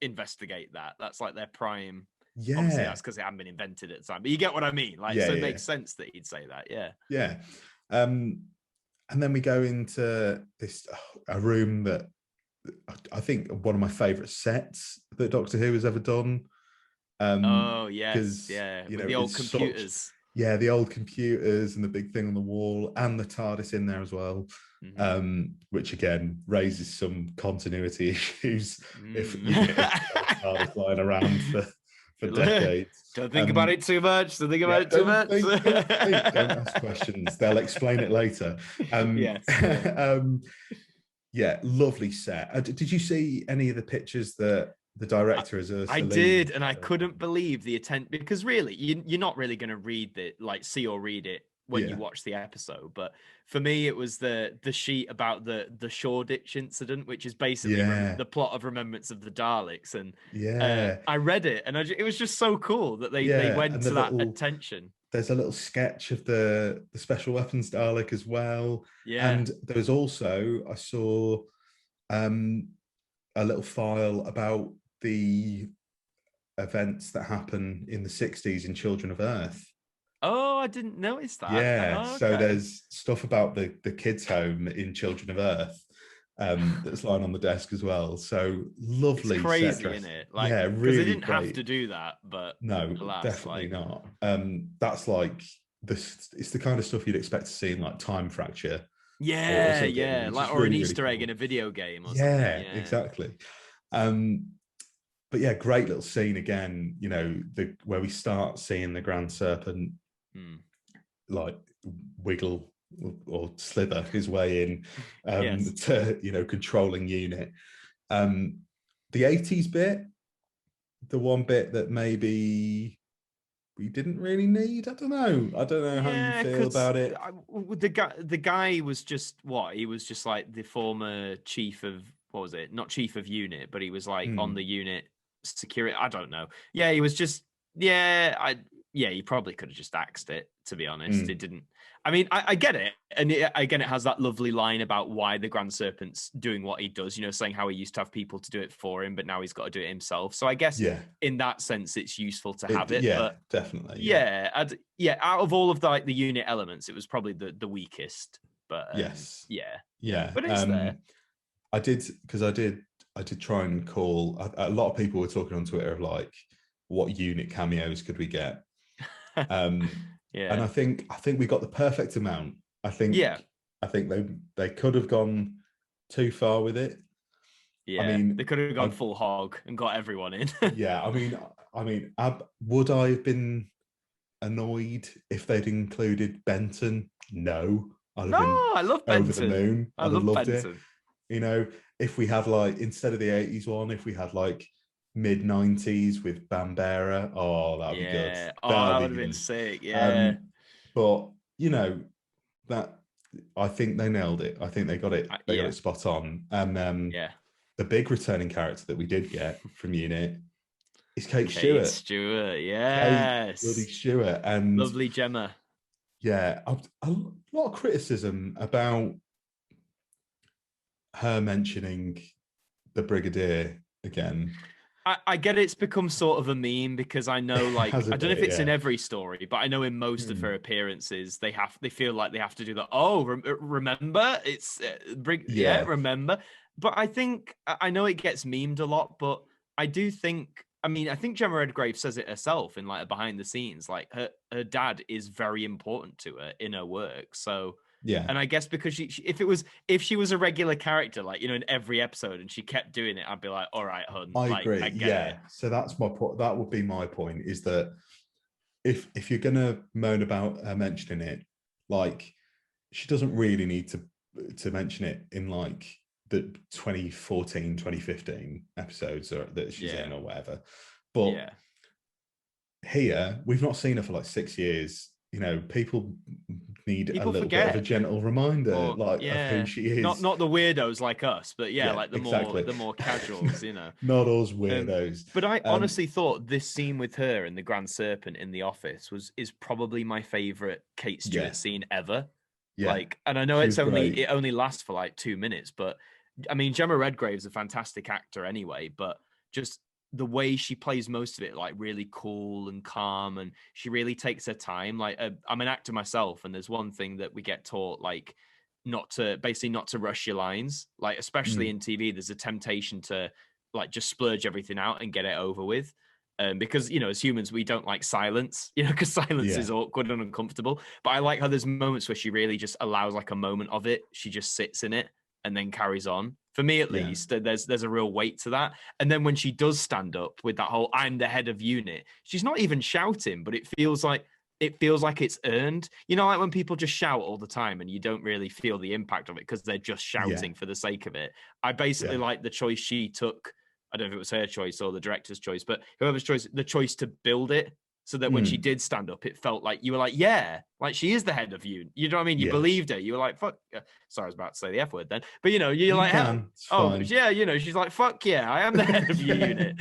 investigate that? That's like their prime. Yeah, obviously that's because it hadn't been invented at the time, but you get what I mean. Like, so it makes sense that he'd say that. Yeah. And then we go into this a room that I think one of my favourite sets that Doctor Who has ever done. Oh yes, 'cause, yeah, you with know, the old it's such- computers. yeah, the old computers and the big thing on the wall, and the TARDIS in there as well, which again raises some continuity issues if you know, TARDIS lying around for decades. Don't think about it too much. Don't think about it too don't much. don't ask questions. They'll explain it later. Yes. Yeah, lovely set. Did you see any of the pictures that the director has? I did, and I couldn't believe the attempt, because really, you're not really going to read it, like see or read it when you watch the episode. But for me, it was the sheet about the Shoreditch incident, which is basically the plot of Remembrance of the Daleks. And I read it, and it was just so cool that they went to that attention. There's a little sketch of the special weapons Dalek as well. Yeah. And there was also, I saw a little file about the events that happen in the 60s in Children of Earth. Oh, I didn't notice that. Yeah. Oh, okay. So there's stuff about the kids' home in Children of Earth that's lying on the desk as well. So lovely. It's crazy, isn't it? Like, yeah, really. Because they didn't great. have to do that, but no, alas, definitely not. That's like it's the kind of stuff you'd expect to see in like Time Fracture. Yeah, like or really, an Easter really egg cool. in a video game. Or yeah, something. Exactly. But yeah, great little scene again. You know, where we start seeing the Grand Serpent like wiggle or slither his way in to controlling unit. The 80s bit, the one bit that maybe we didn't really need. I don't know how you feel about it. The guy was just what? He was just like the former chief of, what was it? Not chief of unit, but he was like on the unit security. I don't know. Yeah, he was just he probably could have just axed it, to be honest. It didn't. I mean, I get it. And again, it has that lovely line about why the Grand Serpent's doing what he does, saying how he used to have people to do it for him, but now he's got to do it himself. So I guess in that sense, it's useful to have it. Yeah, but definitely. Yeah. Out of all of the union elements, it was probably the weakest. But yes. Yeah. But it's there. I did try and call. A lot of people were talking on Twitter of like, what unit cameos could we get? And I think we got the perfect amount. I think they could have gone too far with it. Yeah, I mean, they could have gone full hog and got everyone in. Yeah, I mean, would I have been annoyed if they'd included Benton? No, I love Benton. Over the moon. I love loved Benton. It. If we had like, instead of the 80s one, if we had like mid 90s with Bambera, that'd be good. That would have been sick. Yeah. But that, I think they nailed it. I think they got it. They got it spot on. And the big returning character that we did get from Unit is Kate Stewart. Yes. Bloody Stewart. And lovely Gemma. Yeah. A lot of criticism about her mentioning the Brigadier again. I get it's become sort of a meme, because I know, like, I don't know if it's in every story, but I know in most of her appearances they feel like they have to do that. Oh, remember it's remember. But I think I know it gets memed a lot, but I do think. I mean, I think Gemma Redgrave says it herself in like behind the scenes. Like her dad is very important to her in her work. So. Yeah, and I guess because if she was a regular character, like in every episode, and she kept doing it, I'd be like, all right, hun. I agree. I get it. So that's my point. That would be my point, is that if you're gonna moan about her mentioning it, like, she doesn't really need to mention it in like the 2014, 2015 episodes or that she's in or whatever. But here we've not seen her for like 6 years. People need a little bit of a gentle reminder, of who she is. Not the weirdos like us, but like the more casuals, Not us weirdos. But I honestly thought this scene with her and the Grand Serpent in the office is probably my favorite Kate Stewart scene ever. Yeah. And I know it only lasts for like 2 minutes, but I mean, Gemma Redgrave's a fantastic actor anyway, but just the way she plays most of it, like really cool and calm, and she really takes her time. Like I'm an actor myself, and there's one thing that we get taught, like not to rush your lines, like especially in TV. There's a temptation to like just splurge everything out and get it over with. Because, you know, as humans, we don't like silence, you know, because silence is awkward and uncomfortable. But I like how there's moments where she really just allows like a moment of it. She just sits in it and then carries on. For me, at least, there's a real weight to that. And then when she does stand up with that whole "I'm the head of unit," she's not even shouting, but it feels like it's earned. You know, like when people just shout all the time and you don't really feel the impact of it because they're just shouting for the sake of it. I basically like the choice she took. I don't know if it was her choice or the director's choice, but whoever's choice, the choice to build it so that when she did stand up, it felt like you were like, yeah, like she is the head of you. You know what I mean? You believed her. You were like, fuck. Sorry, I was about to say the F word then, but you know, you're like, fine. yeah, you know, she's like, fuck yeah, I am the head of your unit.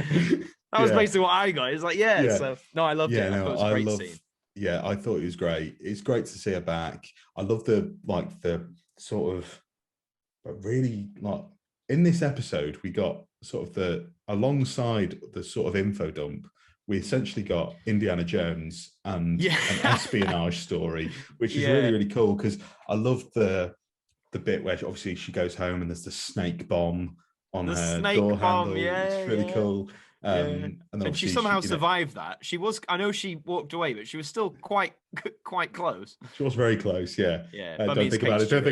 That was basically what I got. It's like, so no, I loved it. I thought it was a great scene. Yeah, I thought it was great. It's great to see her back. I love the sort of, but really like in this episode, we got sort of alongside the sort of info dump, we essentially got Indiana Jones and an espionage story, which is really, really cool because I love the bit where obviously she goes home and there's the snake bomb on her door handle. It's really cool. And she somehow survived that. I know she walked away, but she was still quite close. She was very close, yeah. Don't think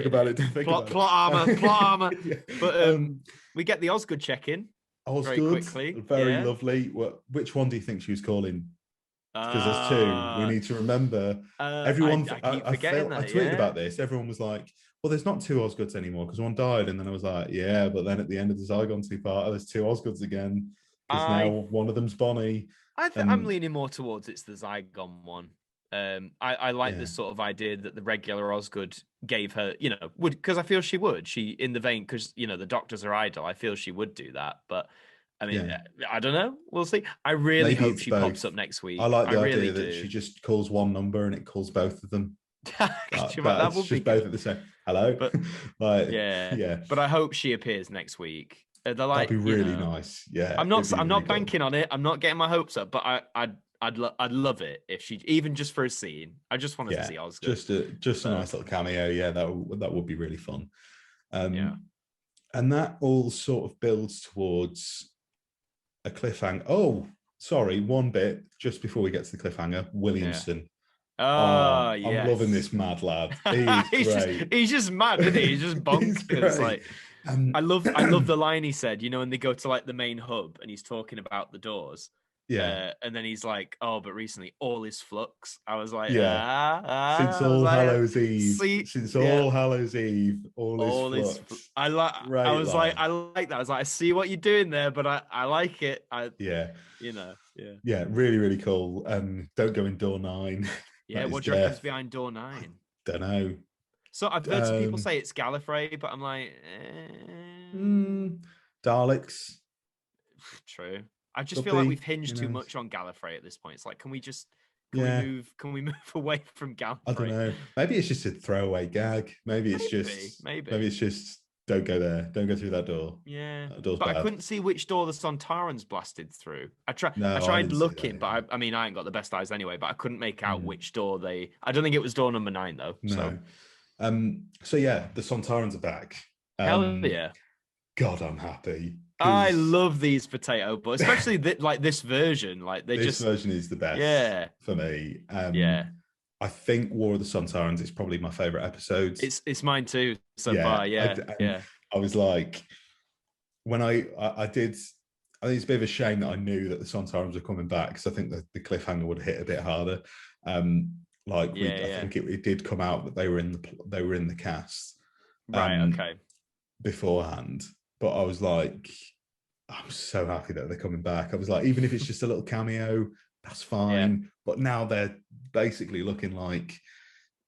about it. Plot armor. But we get the Osgood check-in. Osgood, very quickly. Very lovely. Which one do you think she was calling? Because there's two. We need to remember. Everyone, I tweeted about this. Everyone was like, well, there's not two Osgoods anymore because one died. And then I was like, yeah, but then at the end of the Zygon 2-part, there's two Osgoods again. Because now one of them's Bonnie. I'm leaning more towards it's the Zygon one. I like this sort of idea that the regular Osgood gave her, you know, because I feel she would. She in the vein, because, you know, the doctors are idle. I feel she would do that. But I mean, I don't know. We'll see. I really hope she pops up next week. I like the idea that she just calls one number and it calls both of them. That would be both at the same. Hello, but But I hope she appears next week. That'd be really nice. Yeah, I'm not banking on it. I'm not getting my hopes up, but I'd love it if she, even just for a scene. I just wanted to see Oscar. Just a nice little cameo. Yeah, that would be really fun. And that all sort of builds towards a cliffhanger. Oh, sorry, one bit just before we get to the cliffhanger. Williamson. I'm loving this mad lad. He's just mad, isn't he? He's just bonkers. Like, I love the line he said, you know, when they go to like the main hub and he's talking about the doors. Yeah. And then he's like, oh, but recently all is flux. I was like, since All Hallows Eve, all is flux. I like that. I was like, I see what you're doing there, but I like it. Really, really cool. Don't go in door 9. Yeah, what do you reckon's behind door 9? Don't know. So I've heard some people say it's Gallifrey, but I'm like, Daleks. True. I just feel like we've hinged too much on Gallifrey at this point. It's like, can we move away from Gallifrey? I don't know. Maybe it's just a throwaway gag. Maybe it's just don't go there. Don't go through that door. Yeah. But bad. I couldn't see which door the Sontarans blasted through. I tried looking, but I mean, I ain't got the best eyes anyway, but I couldn't make out which door I don't think it was door number 9 though. No. So yeah, the Sontarans are back. Hell yeah. God, I'm happy. I love these potato, but especially this version. Like this version is the best. For me. I think War of the Sontarans is probably my favorite episode. It's mine too so far. I was like, when I did. I think it's a bit of a shame that I knew that the Sontarans were coming back because I think the cliffhanger would have hit a bit harder. I think it did come out that they were in the cast, beforehand. But I was like, I'm so happy that they're coming back. I was like, even if it's just a little cameo, that's fine. Yeah. But now they're basically looking like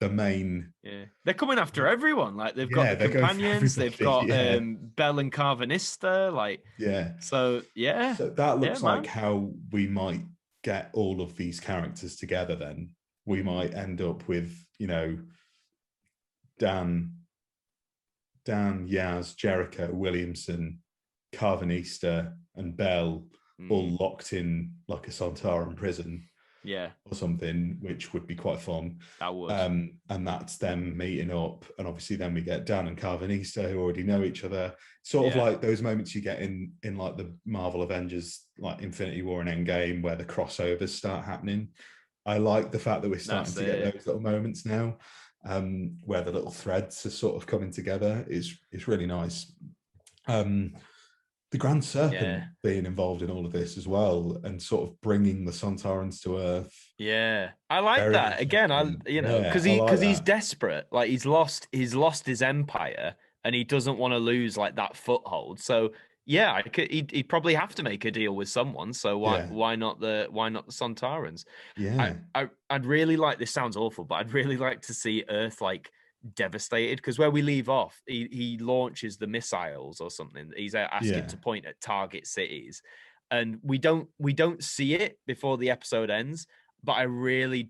the main. Yeah, they're coming after everyone. Like they've got the companions, they've got Bell and Carvanista. So that looks like how we might get all of these characters together. Then we might end up with, you know, Dan, Yaz, Jericho, Williamson, Carvanista, and Bell all locked in like a Sontaran prison Yeah, or something, which would be quite fun. that would. And that's them meeting up, and obviously then we get Dan and Carvanista, who already know each other. Sort of like those moments you get in like the Marvel Avengers, like Infinity War and Endgame, where the crossovers start happening. I like the fact that we're starting to get those little moments now, where the little threads are sort of coming together. It's really nice. The Grand Serpent being involved in all of this as well, and sort of bringing the Sontarans to Earth. Yeah, I like that. Again, because he's desperate. Like he's lost his empire, and he doesn't want to lose like that foothold. So yeah, he'd probably have to make a deal with someone. So why not the Sontarans? Yeah, I'd really like. This sounds awful, but I'd really like to see Earth like devastated, because where we leave off, he launches the missiles or something. He's asking to point at target cities, and we don't see it before the episode ends. But I really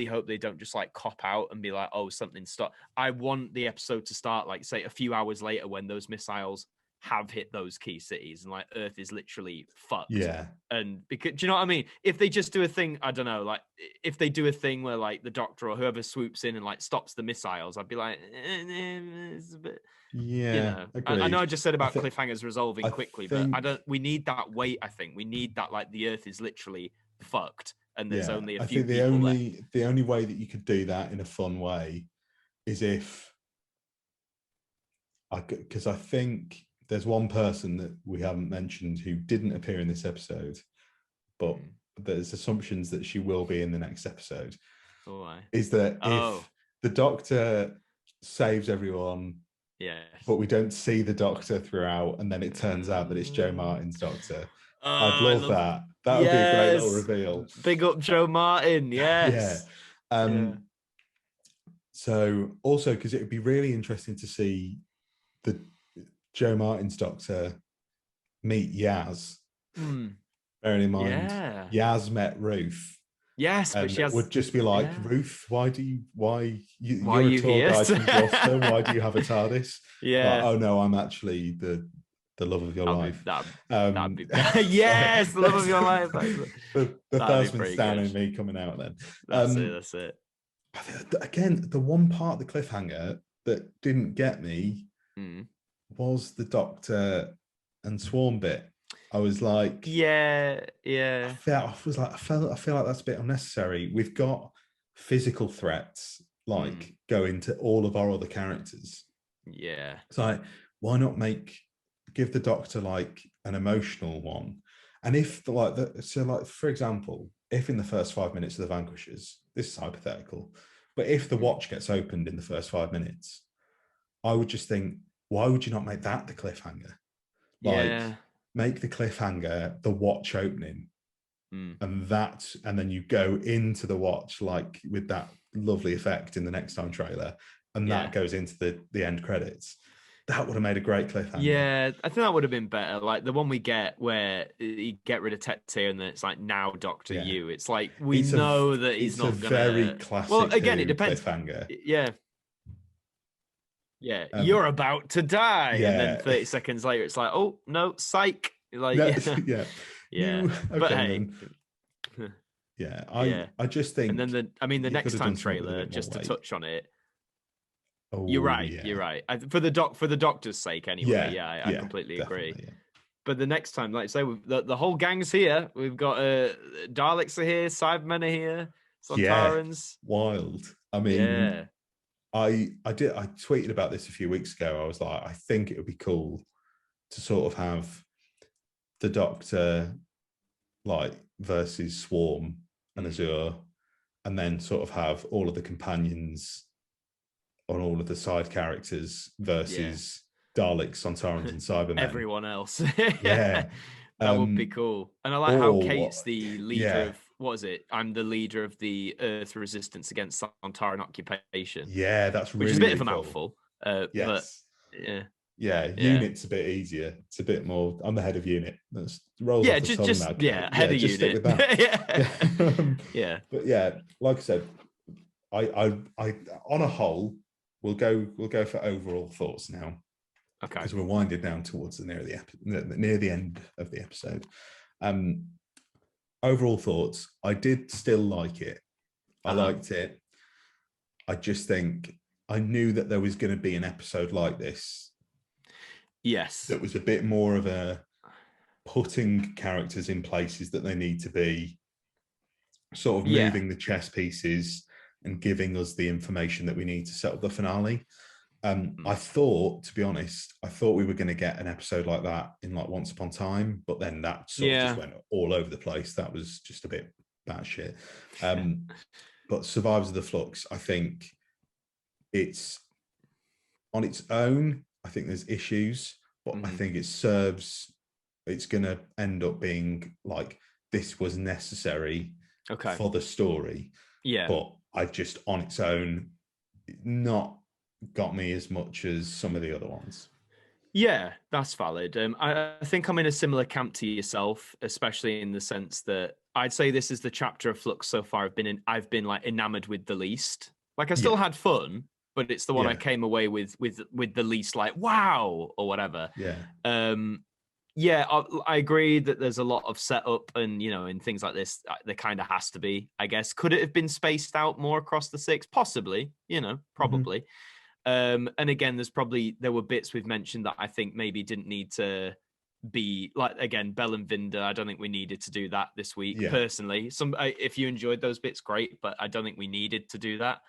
hope they don't just like cop out and be like, oh, something stopped. I want the episode to start like, say, a few hours later when those missiles have hit those key cities and like Earth is literally fucked. Yeah. And because, do you know what I mean? If they just do a thing, I don't know, like if they do a thing where like the Doctor or whoever swoops in and like stops the missiles, I'd be like, it's a bit, yeah. I know I just said about cliffhangers resolving quickly, but we need that weight. I think we need that, like the Earth is literally fucked and there's only a few people left. The only way that you could do that in a fun way is if, because I think there's one person that we haven't mentioned who didn't appear in this episode, but there's assumptions that she will be in the next episode. Is that if the Doctor saves everyone, but we don't see the Doctor throughout, and then it turns out that it's Joe Martin's Doctor. I'd love that. That would be a great little reveal. Big up Joe Martin, yes. So also, because it would be really interesting to see the Joe Martin's Doctor meet Yaz. Bearing in mind, Yaz met Ruth. Yes, but she would just be like, Ruth, you're a tour guide from Gloucester. Why do you have a TARDIS? Like, oh no, I'm actually the love of your life. That'd be yes, the love of your life. The firstman's down in me coming out then. That's it. Again, the one part of the cliffhanger that didn't get me was the Doctor and Swarm bit. I was like, I feel like that's a bit unnecessary. We've got physical threats like going to all of our other characters. Yeah, it's like, why not give the Doctor like an emotional one? And if for example, if in the first 5 minutes of the Vanquishers, this is hypothetical, but if the watch gets opened in the first 5 minutes, I would just think, why would you not make that the cliffhanger? Make the cliffhanger the watch opening, and then you go into the watch like with that lovely effect in the next time trailer, and that goes into the end credits. That would have made a great cliffhanger. Yeah, I think that would have been better. Like the one we get where you get rid of Tetsu and then it's like, now Doctor You. It's like we know that he's not going to. It's a very classic. Well, again, it depends. Cliffhanger. Yeah, you're about to die, and then 30 seconds later, it's like, oh no, psych. Like, But hey, I just think. And then the next time trailer, just to touch on it. Oh, you're right. You're right. For the Doctor's sake, anyway. I completely agree. Yeah. But the next time, like I say, the whole gang's here. We've got Daleks are here, Cybermen are here, Sontarans. Wild. I mean, I tweeted about this a few weeks ago. I was like, I think it would be cool to sort of have the Doctor like versus Swarm and Azure, and then sort of have all of the companions on all of the side characters versus Daleks, Sontarans, and Cybermen. Everyone else. That would be cool. And I like how Kate's the leader of, what is it? I'm the leader of the Earth Resistance Against Sontaran Occupation. Yeah, that's really, which is a bit of a cool. mouthful. Unit's a bit easier. It's a bit more. I'm the head of unit. That's rolls off the tongue now, head of just unit. Stick with that. But like I said, I on a whole, we'll go for overall thoughts now. Okay. Because we're winding down towards near the end of the episode. Overall thoughts, I did still like it. I Uh-huh. liked it. I just think I knew that there was going to be an episode like this Yes. that was a bit more of a putting characters in places that they need to be, sort of moving the chess pieces and giving us the information that we need to set up the finale. I thought, to be honest, we were going to get an episode like that in like Once Upon a Time, but then that sort of just went all over the place. That was just a bit batshit. But Survivors of the Flux, I think it's on its own. I think there's issues, but I think it serves. It's going to end up being like this was necessary for the story. Yeah. But I just on its own not got me as much as some of the other ones. Yeah, that's valid. I think I'm in a similar camp to yourself, especially in the sense that I'd say this is the chapter of Flux so far I've been like enamored with the least. Like I still had fun, but it's the one I came away with the least like wow or whatever. Yeah. I agree that there's a lot of setup and, you know, in things like this, there kind of has to be, I guess. Could it have been spaced out more across the 6? Possibly, you know, probably. And again, there were bits we've mentioned that I think maybe didn't need to be like, again, Bell and Vinda. I don't think we needed to do that this week personally. If you enjoyed those bits, great, but I don't think we needed to do that.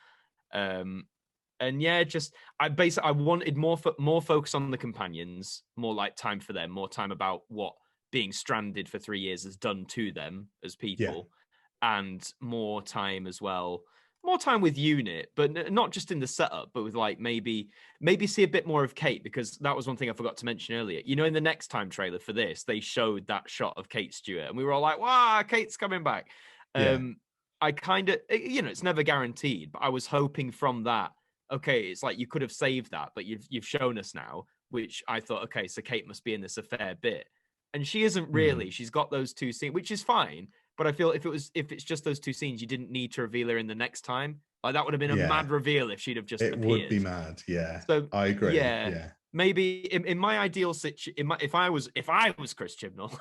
And yeah, just I wanted more focus on the companions, more like time for them, more time about what being stranded for 3 years has done to them as people, and more time as well. More time with Unit, but not just in the setup, but with like maybe see a bit more of Kate, because that was one thing I forgot to mention earlier. You know, in the Next Time trailer for this, they showed that shot of Kate Stewart, and we were all like, "Wow, Kate's coming back." I kind of, you know, it's never guaranteed, but I was hoping from that. Okay, it's like you could have saved that, but you've shown us now, which I thought, okay, so Kate must be in this a fair bit, and she isn't really. She's got those 2 scenes, which is fine. But I feel if it's just those 2 scenes, you didn't need to reveal her in the Next Time. Like that would have been a mad reveal if she'd have just appeared. It would be mad, yeah. So I agree. Yeah. Maybe in my ideal situation, if I was Chris Chibnall,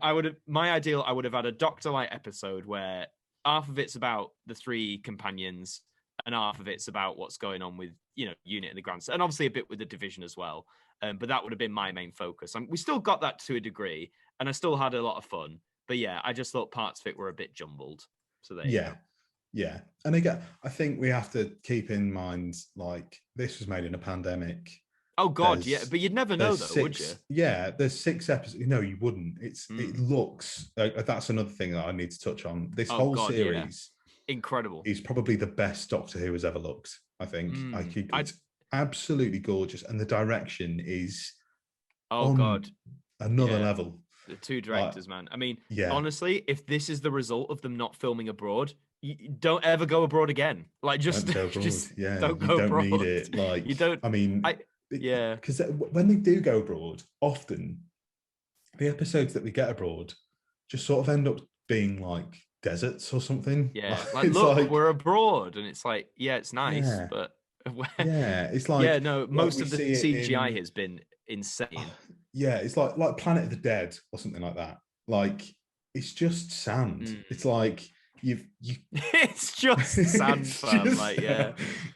I would have had a Doctor Light episode where half of it's about the 3 companions and half of it's about what's going on with, you know, Unit and the Grand Set, and obviously a bit with the Division as well. But that would have been my main focus. We still got that to a degree, and I still had a lot of fun. But yeah, I just thought parts of it were a bit jumbled. So there you go. Yeah. And again, I think we have to keep in mind, like, this was made in a pandemic. Oh, God, yeah. But you'd never know, though, would you? Yeah, there's 6 episodes. No, you wouldn't. It looks... that's another thing that I need to touch on. This whole series... Incredible. Is probably the best Doctor Who has ever looked, I think. It's absolutely gorgeous. And the direction is... God. Another level. The 2 directors, man. I mean, honestly, if this is the result of them not filming abroad, you don't ever go abroad again. Like, just don't go abroad. Need it. Like, you don't. I mean, because when they do go abroad, often the episodes that we get abroad just sort of end up being like deserts or something. Yeah, like look, we're abroad, and it's like, it's nice, but it's like most of the CGI has been insane. It's like Planet of the Dead or something like that. Like, it's just sand. It's like it's just sand, fam.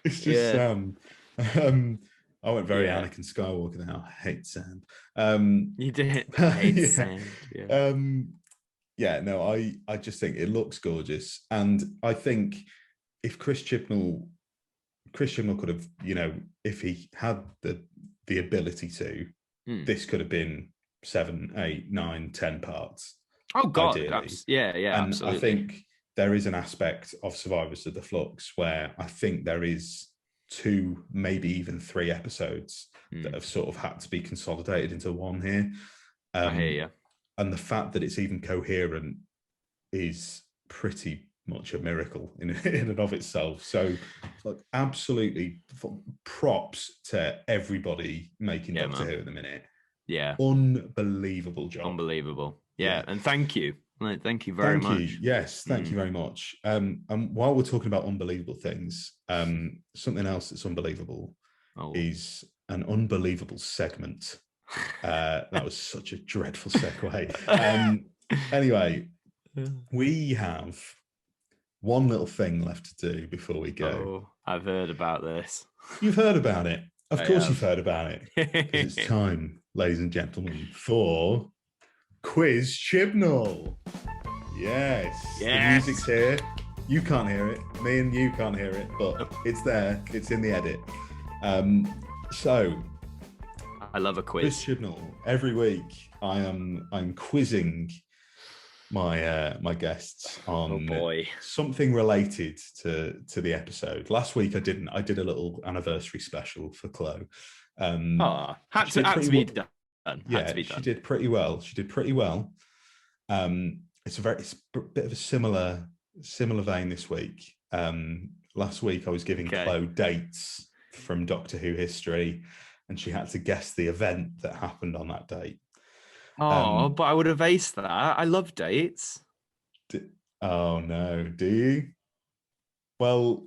It's just sand. I went very Anakin Skywalker now. I hate sand. You did hate sand. I just think it looks gorgeous, and I think if Chris Chibnall could have, you know, if he had the ability to. This could have been 7, 8, 9, 10 parts. Oh God, and absolutely. I think there is an aspect of Survivors of the Flux where I think there is 2, maybe even 3 episodes that have sort of had to be consolidated into one here. I hear you. And the fact that it's even coherent is pretty much a miracle in and of itself. So, like, absolutely props to everybody making Doctor Who at the minute. Yeah, unbelievable job. Unbelievable. Yeah, and thank you. Thank you very much. Yes, thank you very much. And while we're talking about unbelievable things, something else that's unbelievable is an unbelievable segment That was such a dreadful segue. Anyway, we have one little thing left to do before we go. Oh, I've heard about this. You've heard about it. Of I course have. you've heard about it. 'Cause it's time, ladies and gentlemen, for Quiz Chibnall. Yes. The music's here. You can't hear it. Me and you can't hear it, but it's there. It's in the edit. So I love a Quiz quiz. Chibnall. Every week I'm quizzing my guests on something related to the episode. Last week I didn't. I did a little anniversary special for Chloe. Had to be done. Yeah, she did pretty well. It's a bit of a similar vein this week. Last week I was giving Chloe dates from Doctor Who history, and she had to guess the event that happened on that date. But I would have aced that. I love dates. Oh no, do you? Well,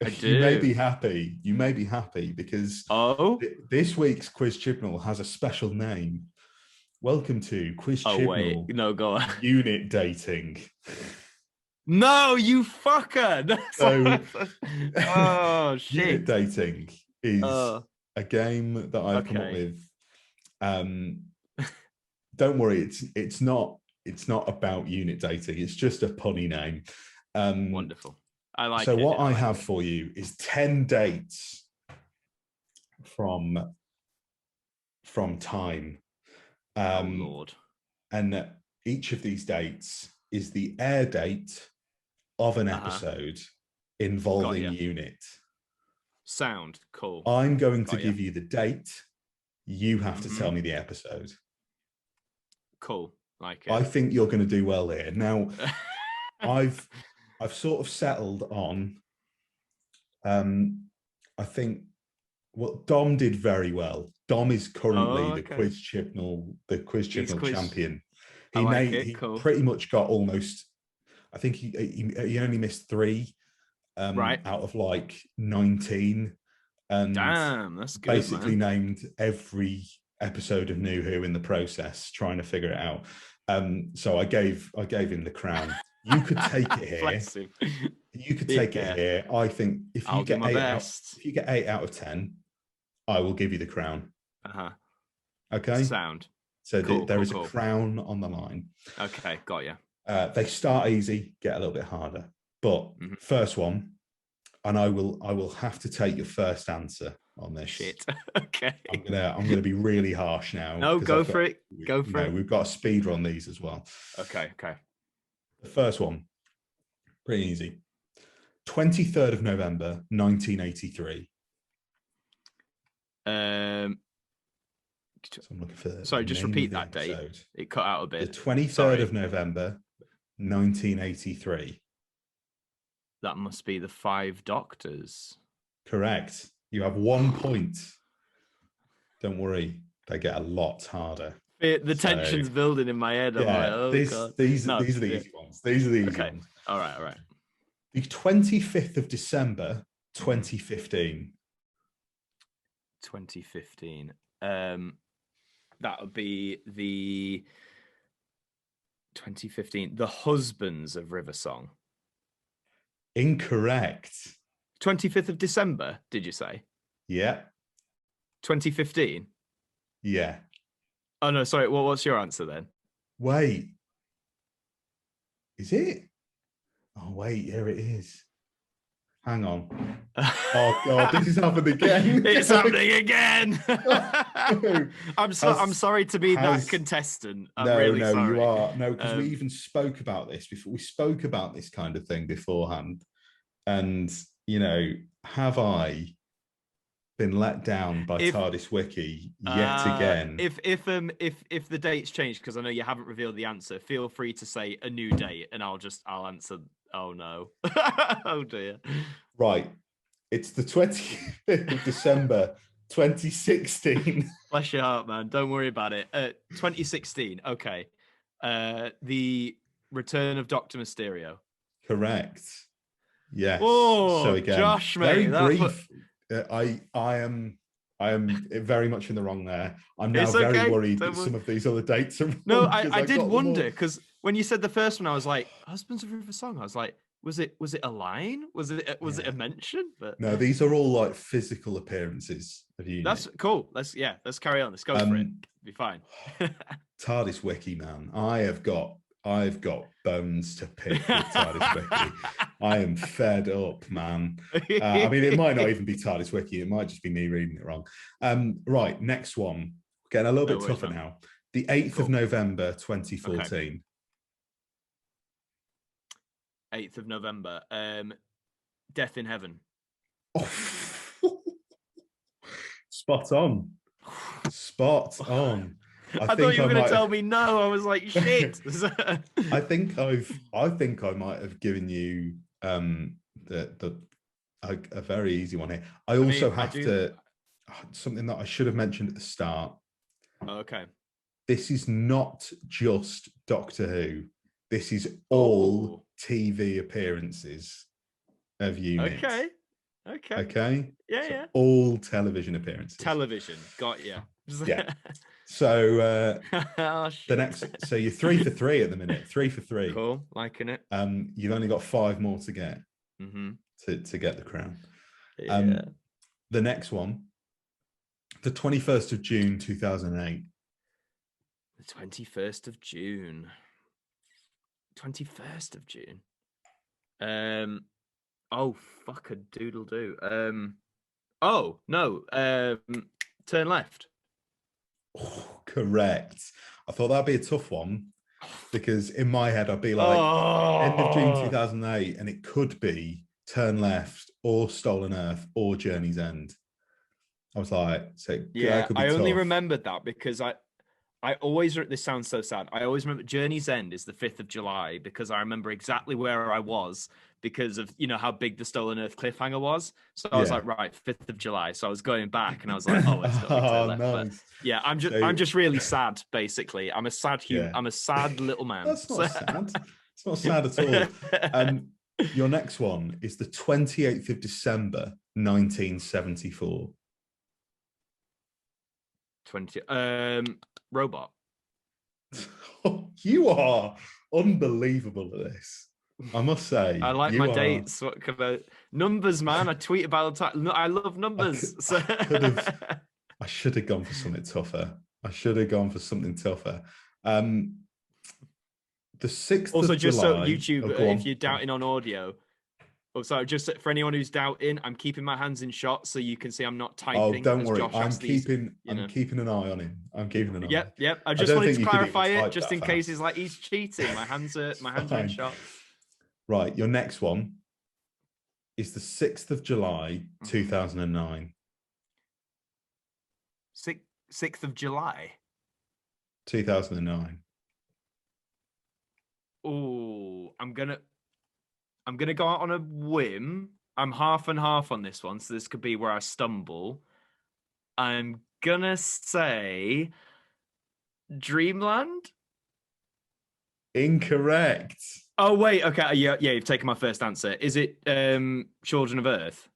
I do. You may be happy because this week's Quiz Chibnall has a special name. Welcome to Quiz Chibnall. Wait. No, go on. Unit dating. No, you fucker. So, shit. Unit dating is a game that I've come up with. Don't worry, it's not about unit dating. It's just a punny name. Wonderful. I like it. So what I have for you is 10 dates from time. Lord. And each of these dates is the air date of an episode involving Unit. Sound cool. I'm going to give you the date. You have to tell me the episode. Cool. Like it. I think you're going to do well here. Now, I've sort of settled on. I think Dom did very well. Dom is currently the Quiz Chibnall champion. He pretty much got almost. I think he only missed 3 out of like 19, and damn, that's good. Basically named every episode of New Who in the process, trying to figure it out. So I gave him the crown. You could take it here. You could take it here. I think if you get 8 out of 10, I will give you the crown. Okay. Sound. So there is a crown on the line. Okay, got you. They start easy, get a little bit harder. But first one, and I will have to take your first answer on this. Shit. Okay. I'm gonna be really harsh now. No, go for it. Go for it. We've got a speed run these as well. Okay. The first one, pretty easy. 23rd of November, 1983. So I'm looking for. Sorry, just repeat that date. It cut out a bit. The 23rd of November, 1983. That must be the 5 Doctors. Correct. You have 1 point. Don't worry, they get a lot harder. The tension's building in my head. I'm like, oh God. These are the easy ones. These are the easy ones. All right. The 25th of December, 2015. 2015. That would be the 2015. The Husbands of River Song. Incorrect. 25th of December, did you say? Yeah. 2015? Yeah. Oh, no, sorry. Well, what's your answer then? Wait. Is it? Oh, wait. Here it is. Hang on. Oh, God. This has happened again. It's happening again. I'm sorry to be that contestant. I'm really sorry. You are. No, because we even spoke about this before. We spoke about this kind of thing beforehand. And, have I been let down by TARDIS Wiki yet again? If the dates change, because I know you haven't revealed the answer, feel free to say a new date and I'll answer. Oh no. Oh dear. Right. It's the 25th of December 2016. Bless your heart, man. Don't worry about it. 2016. Okay. The Return of Dr. Mysterio. Correct. Yes. Oh, so again, Josh, mate. very brief. I am I am very much in the wrong there. I'm now It's very okay, worried don't that worry. some of these other dates are wrong. No, 'cause I did got them all. wonder because when you said the first one, I was like, "Husbands of River Song." I was like, "Was it a line? Was it Yeah. a mention?" But No, these are all like physical appearances of unit. that's cool. Let's carry on. Let's go for it. Be fine. TARDIS Wiki, man. I've got bones to pick with TARDIS Wiki. I am fed up, man. I mean, it might not even be TARDIS Wiki. It might just be me reading it wrong. Right, next one. Getting a little bit tougher now. The 8th of November, 2014. Okay. 8th of November. Death in Heaven. Oh. Spot on. Spot on. I thought you were going to tell me no. I was like, shit. I think I might have given you a very easy one here. I also have to something that I should have mentioned at the start. Okay. This is not just Doctor Who. This is all TV appearances of units. Okay. Yeah. All television appearances. Television. Got you. Yeah. So oh, the next, so you're 3 for 3 at the minute. 3 for 3. Cool, liking it. You've only got 5 more to get to get the crown. The next one, the 21st of June 2008. The 21st of June. 21st of June. Oh, fuck a doodle do. Oh no. Turn Left. Oh, correct. I thought that'd be a tough one because in my head I'd be like end of June 2008, and it could be Turn Left or Stolen Earth or Journey's End. I was like, so yeah, could be I only tough. remembered that because I always, this sounds so sad. I always remember Journey's End is the 5th of July because I remember exactly where I was because of, how big the Stolen Earth cliffhanger was. So I was like, right, 5th of July. So I was going back and I was like, oh, it's got to be Turn Left. Nice. But yeah, I'm just really sad, basically. I'm a sad I'm a sad little man. That's not sad. It's not sad at all. Your next one is the 28th of December, 1974. 20 Robot. You are unbelievable at this. I must say. I like my dates. What can numbers, man? I tweet about the time. No, I love numbers. I should have gone for something tougher. The 6th also, of just July, so YouTube, if you're doubting on audio. Oh, sorry, just for anyone who's doubting, I'm keeping my hands in shot so you can see I'm not typing. Oh, don't worry. Josh I'm keeping an eye on him. Yep. I just wanted to clarify it just in case he's like, he's cheating. My hands are in shot. Right. Your next one is the 6th of July, 2009. 6th of July? 2009. Oh, I'm gonna go out on a whim. I'm half and half on this one, so this could be where I stumble. I'm gonna say Dreamland. Incorrect. Oh wait, okay, yeah, you've taken my first answer. Is it Children of Earth?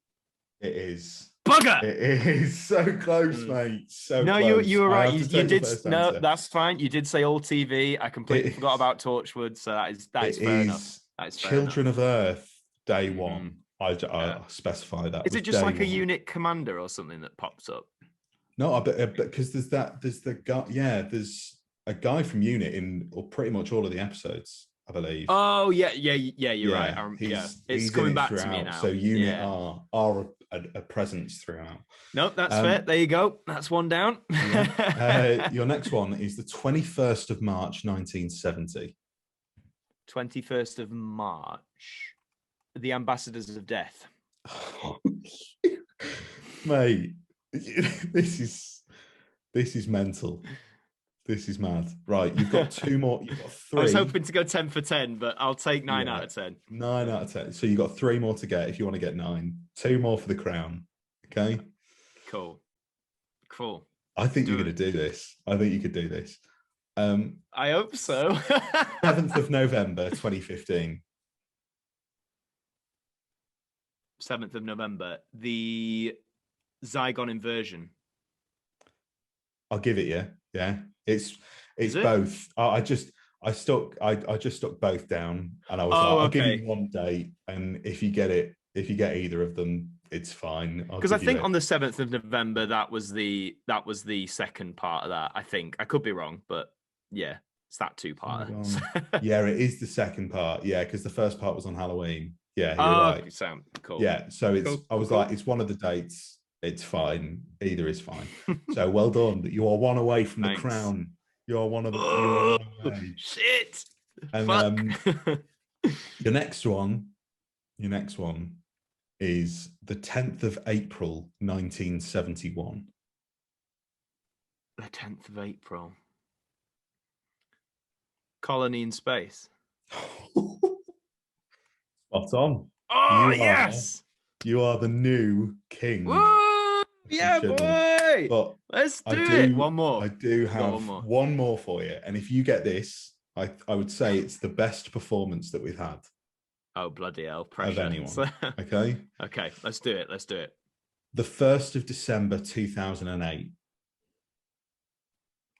It is. Bugger! It is so close, mate. So no, close. you were right. You did. No, answer. That's fine. You did say all TV. I completely forgot about Torchwood, so that is fair enough. That is Children of Earth, day one. I specify that. Is it just like a unit commander or something that pops up? No, because there's the guy. Yeah, there's a guy from Unit in pretty much all of the episodes, I believe. Oh yeah. You're right. It's coming back to me now. So Unit are a presence throughout. Nope, that's fair. There you go. That's one down. Your next one is the 21st of March, 1970. 21st of March. The Ambassadors of Death. Mate, this is mental. This is mad. Right, you've got 2 more. You've got 3. I was hoping to go 10 for 10, but I'll take 9 out of 10. 9 out of 10. So you've got 3 more to get if you want to get 9. 2 more for the crown. Okay? Cool. I think you're going to do this. I think you could do this. I hope so. 7th of November, 2015. 7th of November. The Zygon inversion. I'll give it you. Yeah, it's Is it? both. I just stuck both down, and I was Oh, like, I'll give okay. you one date, and if you get either of them, it's fine. Because I think on the 7th of November that was the second part of that. I think I could be wrong, but yeah, it's that 2-parter. Yeah, it is the second part. Yeah, because the first part was on Halloween. Yeah, you're Oh, right. Sam, cool. Yeah, so it's. Cool, I was cool. like, it's one of the dates. It's fine. Either is fine. So well done. You are one away from the crown. You are one of the. You are one away. Shit. And Fuck. your next one is the 10th of April, 1971. The 10th of April. Colony in space. Spot on. Oh, yes. You are the new king. Woo! Yeah, boy. But Let's do it. One more. I do have one more for you. And if you get this, I would say it's the best performance that we've had. Oh, bloody hell. Pressure. Of anyone. Okay? Okay, let's do it. Let's do it. The 1st of December, 2008.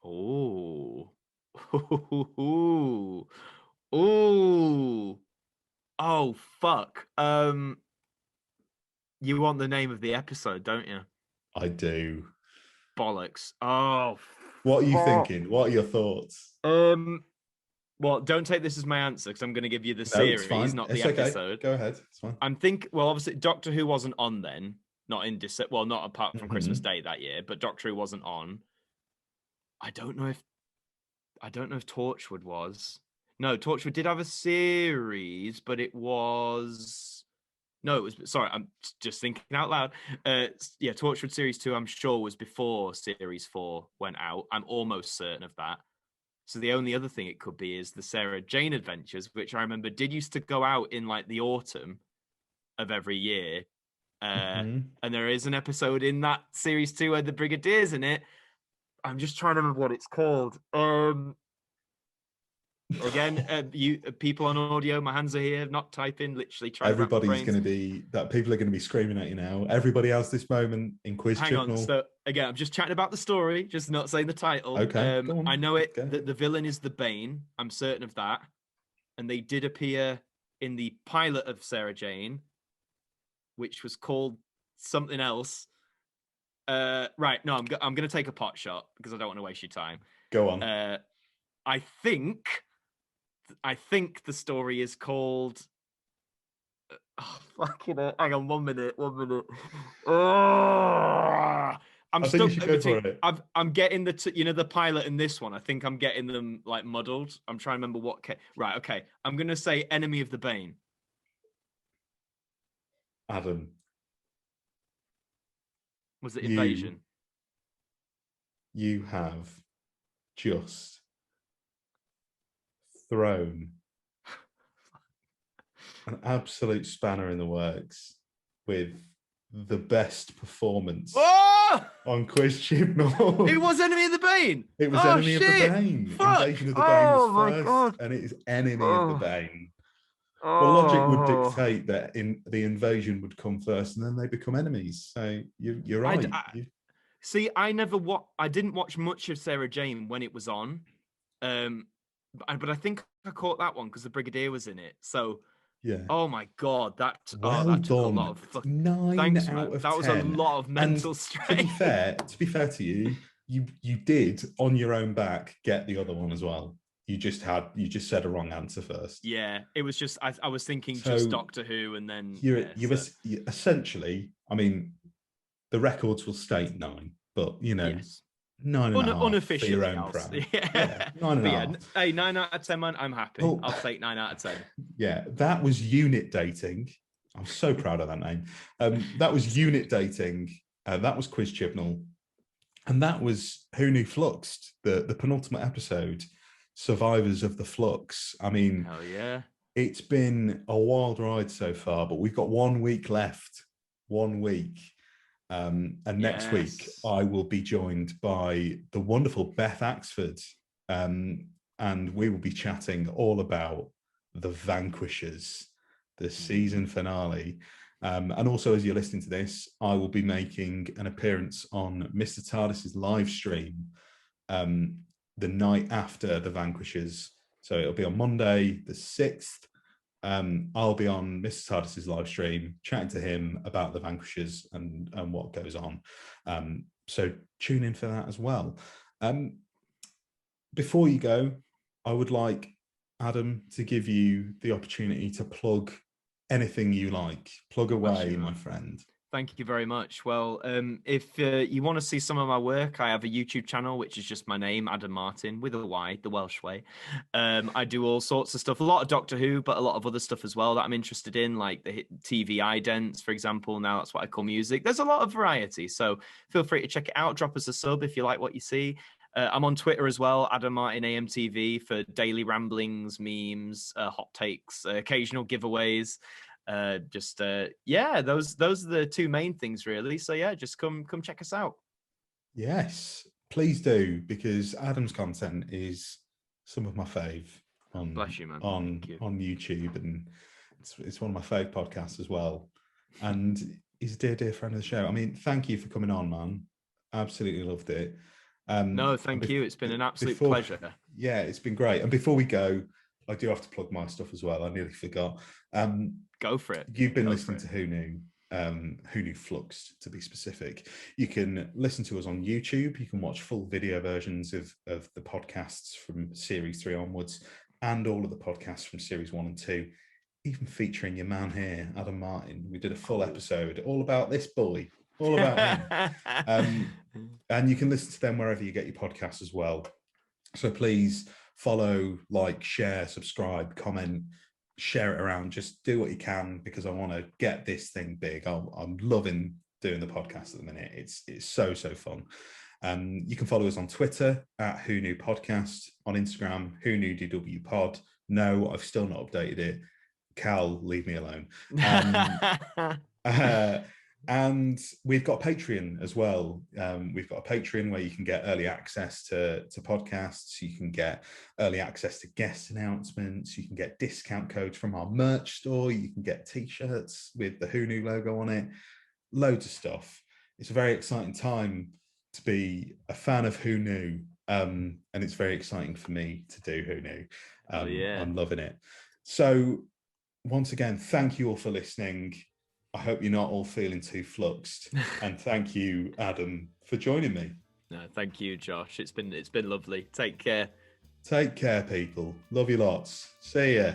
Oh. Ooh. Oh, fuck. You want the name of the episode, don't you? I do. Bollocks. Oh. What are you thinking? What are your thoughts? Well, don't take this as my answer because I'm going to give you the series, not the episode. Go ahead. It's fine. Well, obviously, Doctor Who wasn't on then. Not in December. Well, not apart from Christmas Day that year, but Doctor Who wasn't on. I don't know if Torchwood was. No, Torchwood did have a series, but it was. No, it was. Sorry, I'm just thinking out loud. Yeah, Torchwood Series 2, I'm sure, was before Series 4 went out. I'm almost certain of that. So the only other thing it could be is the Sarah Jane Adventures, which I remember did used to go out in like the autumn of every year. And there is an episode in that Series 2 where the Brigadier's in it. I'm just trying to remember what it's called. Again, you people on audio, my hands are here, not typing, literally trying Everybody's going to be, people are going to be screaming at you now. Everybody has this moment in Quiz Chibnall. Hang on, so again, I'm just chatting about the story, just not saying the title. Okay, go on. I know it, that the villain is the Bane, I'm certain of that. And they did appear in the pilot of Sarah Jane, which was called something else. Right, no, I'm going to take a pot shot because I don't want to waste your time. Go on. I think the story is called. Oh, fucking it! Hang on, 1 minute. Oh, I'm stuck between. I'm getting the pilot and this one. I think I'm getting them like muddled. I'm trying to remember what. Right, okay. I'm gonna say Enemy of the Bane. Adam. Was it Invasion? You have just thrown an absolute spanner in the works with the best performance on Quiz Chibnall. It was Enemy of the Bane. It was Enemy of the Bane. Fuck. Invasion of the Bane was first, God. And it is Enemy of the Bane. Well, logic would dictate that the invasion would come first, and then they become enemies. So you're right. See, I didn't watch much of Sarah Jane when it was on, but I think I caught that one because the Brigadier was in it. So yeah. Oh my God, that took a lot of fucking 9 thanks, out man. of That 10. Was a lot of mental strain. To be fair to you, you did on your own back get the other one as well. You just said a wrong answer first. Yeah, it was just I was thinking just Doctor Who, and then you essentially. I mean, the records will state 9, but 9.5 unofficially. For your own crown. Yeah, 9.5. Hey, 9 out of 10, man. I'm happy. I'll take 9 out of 10. Yeah, that was Unit Dating. I'm so proud of that name. That was Unit Dating. That was Quiz Chibnall, and that was Who Knew Fluxed, the penultimate episode. Survivors of the Flux. I mean, hell yeah, it's been a wild ride so far, but we've got 1 week left. 1 week. And next week, I will be joined by the wonderful Beth Axford. And we will be chatting all about The Vanquishers, the season finale. And also, as you're listening to this, I will be making an appearance on Mr. TARDIS's live stream the night after the Vanquishers. So it'll be on Monday, the 6th. I'll be on Mr. TARDIS's live stream, chatting to him about the Vanquishers and what goes on. So tune in for that as well. Before you go, I would like Adam to give you the opportunity to plug anything you like. Plug away, my friend. Thank you very much. Well, if you want to see some of my work, I have a YouTube channel, which is just my name, Adam Martyn, with a Y, the Welsh way. I do all sorts of stuff, a lot of Doctor Who, but a lot of other stuff as well that I'm interested in, like the TV idents, for example. Now that's what I call music. There's a lot of variety, so feel free to check it out. Drop us a sub if you like what you see. I'm on Twitter as well, Adam Martyn AMTV, for daily ramblings, memes, hot takes, occasional giveaways. Those are the two main things, really. So yeah, just come check us out. Yes, please do, because Adam's content is some of my fave on Bless you, man. on YouTube, and it's one of my fave podcasts as well. And he's a dear friend of the show. I mean, thank you for coming on, man. Absolutely loved it. No, thank you. It's been an absolute pleasure. Yeah, it's been great. And before we go, I do have to plug my stuff as well. I nearly forgot. Go for it. You've been listening to Who Knew Fluxed, to be specific. You can listen to us on YouTube. You can watch full video versions of the podcasts from Series 3 onwards, and all of the podcasts from Series 1 and 2, even featuring your man here, Adam Martyn. We did a full episode all about this boy, all about him. And you can listen to them wherever you get your podcasts as well. So please follow, like, share, subscribe, comment, share it around. Just do what you can, because I want to get this thing big. I'm loving doing the podcast at the minute. It's so fun. You can follow us on Twitter at Who Knew Podcast, on Instagram whoknewdwpod. No, I've still not updated it. Cal, leave me alone. And we've got Patreon as well. We've got a Patreon where you can get early access to podcasts. You can get early access to guest announcements. You can get discount codes from our merch store. You can get T-shirts with the Who Knew logo on it. Loads of stuff. It's a very exciting time to be a fan of Who Knew. And it's very exciting for me to do Who Knew. I'm loving it. So once again, thank you all for listening. I hope you're not all feeling too fluxed. And thank you, Adam, for joining me. No, thank you, Josh. It's been lovely. Take care. Take care, people. Love you lots. See ya.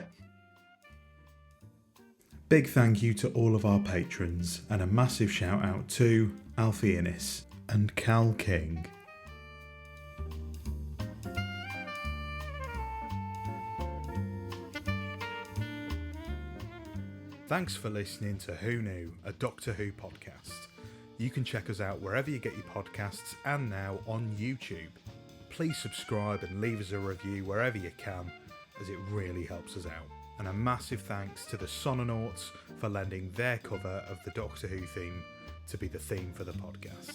Big thank you to all of our patrons, and a massive shout out to Alfie Innes and Cal King. Thanks for listening to Who Knew, a Doctor Who podcast. You can check us out wherever you get your podcasts, and now on YouTube. Please subscribe and leave us a review wherever you can, as it really helps us out. And a massive thanks to the Sononauts for lending their cover of the Doctor Who theme to be the theme for the podcast.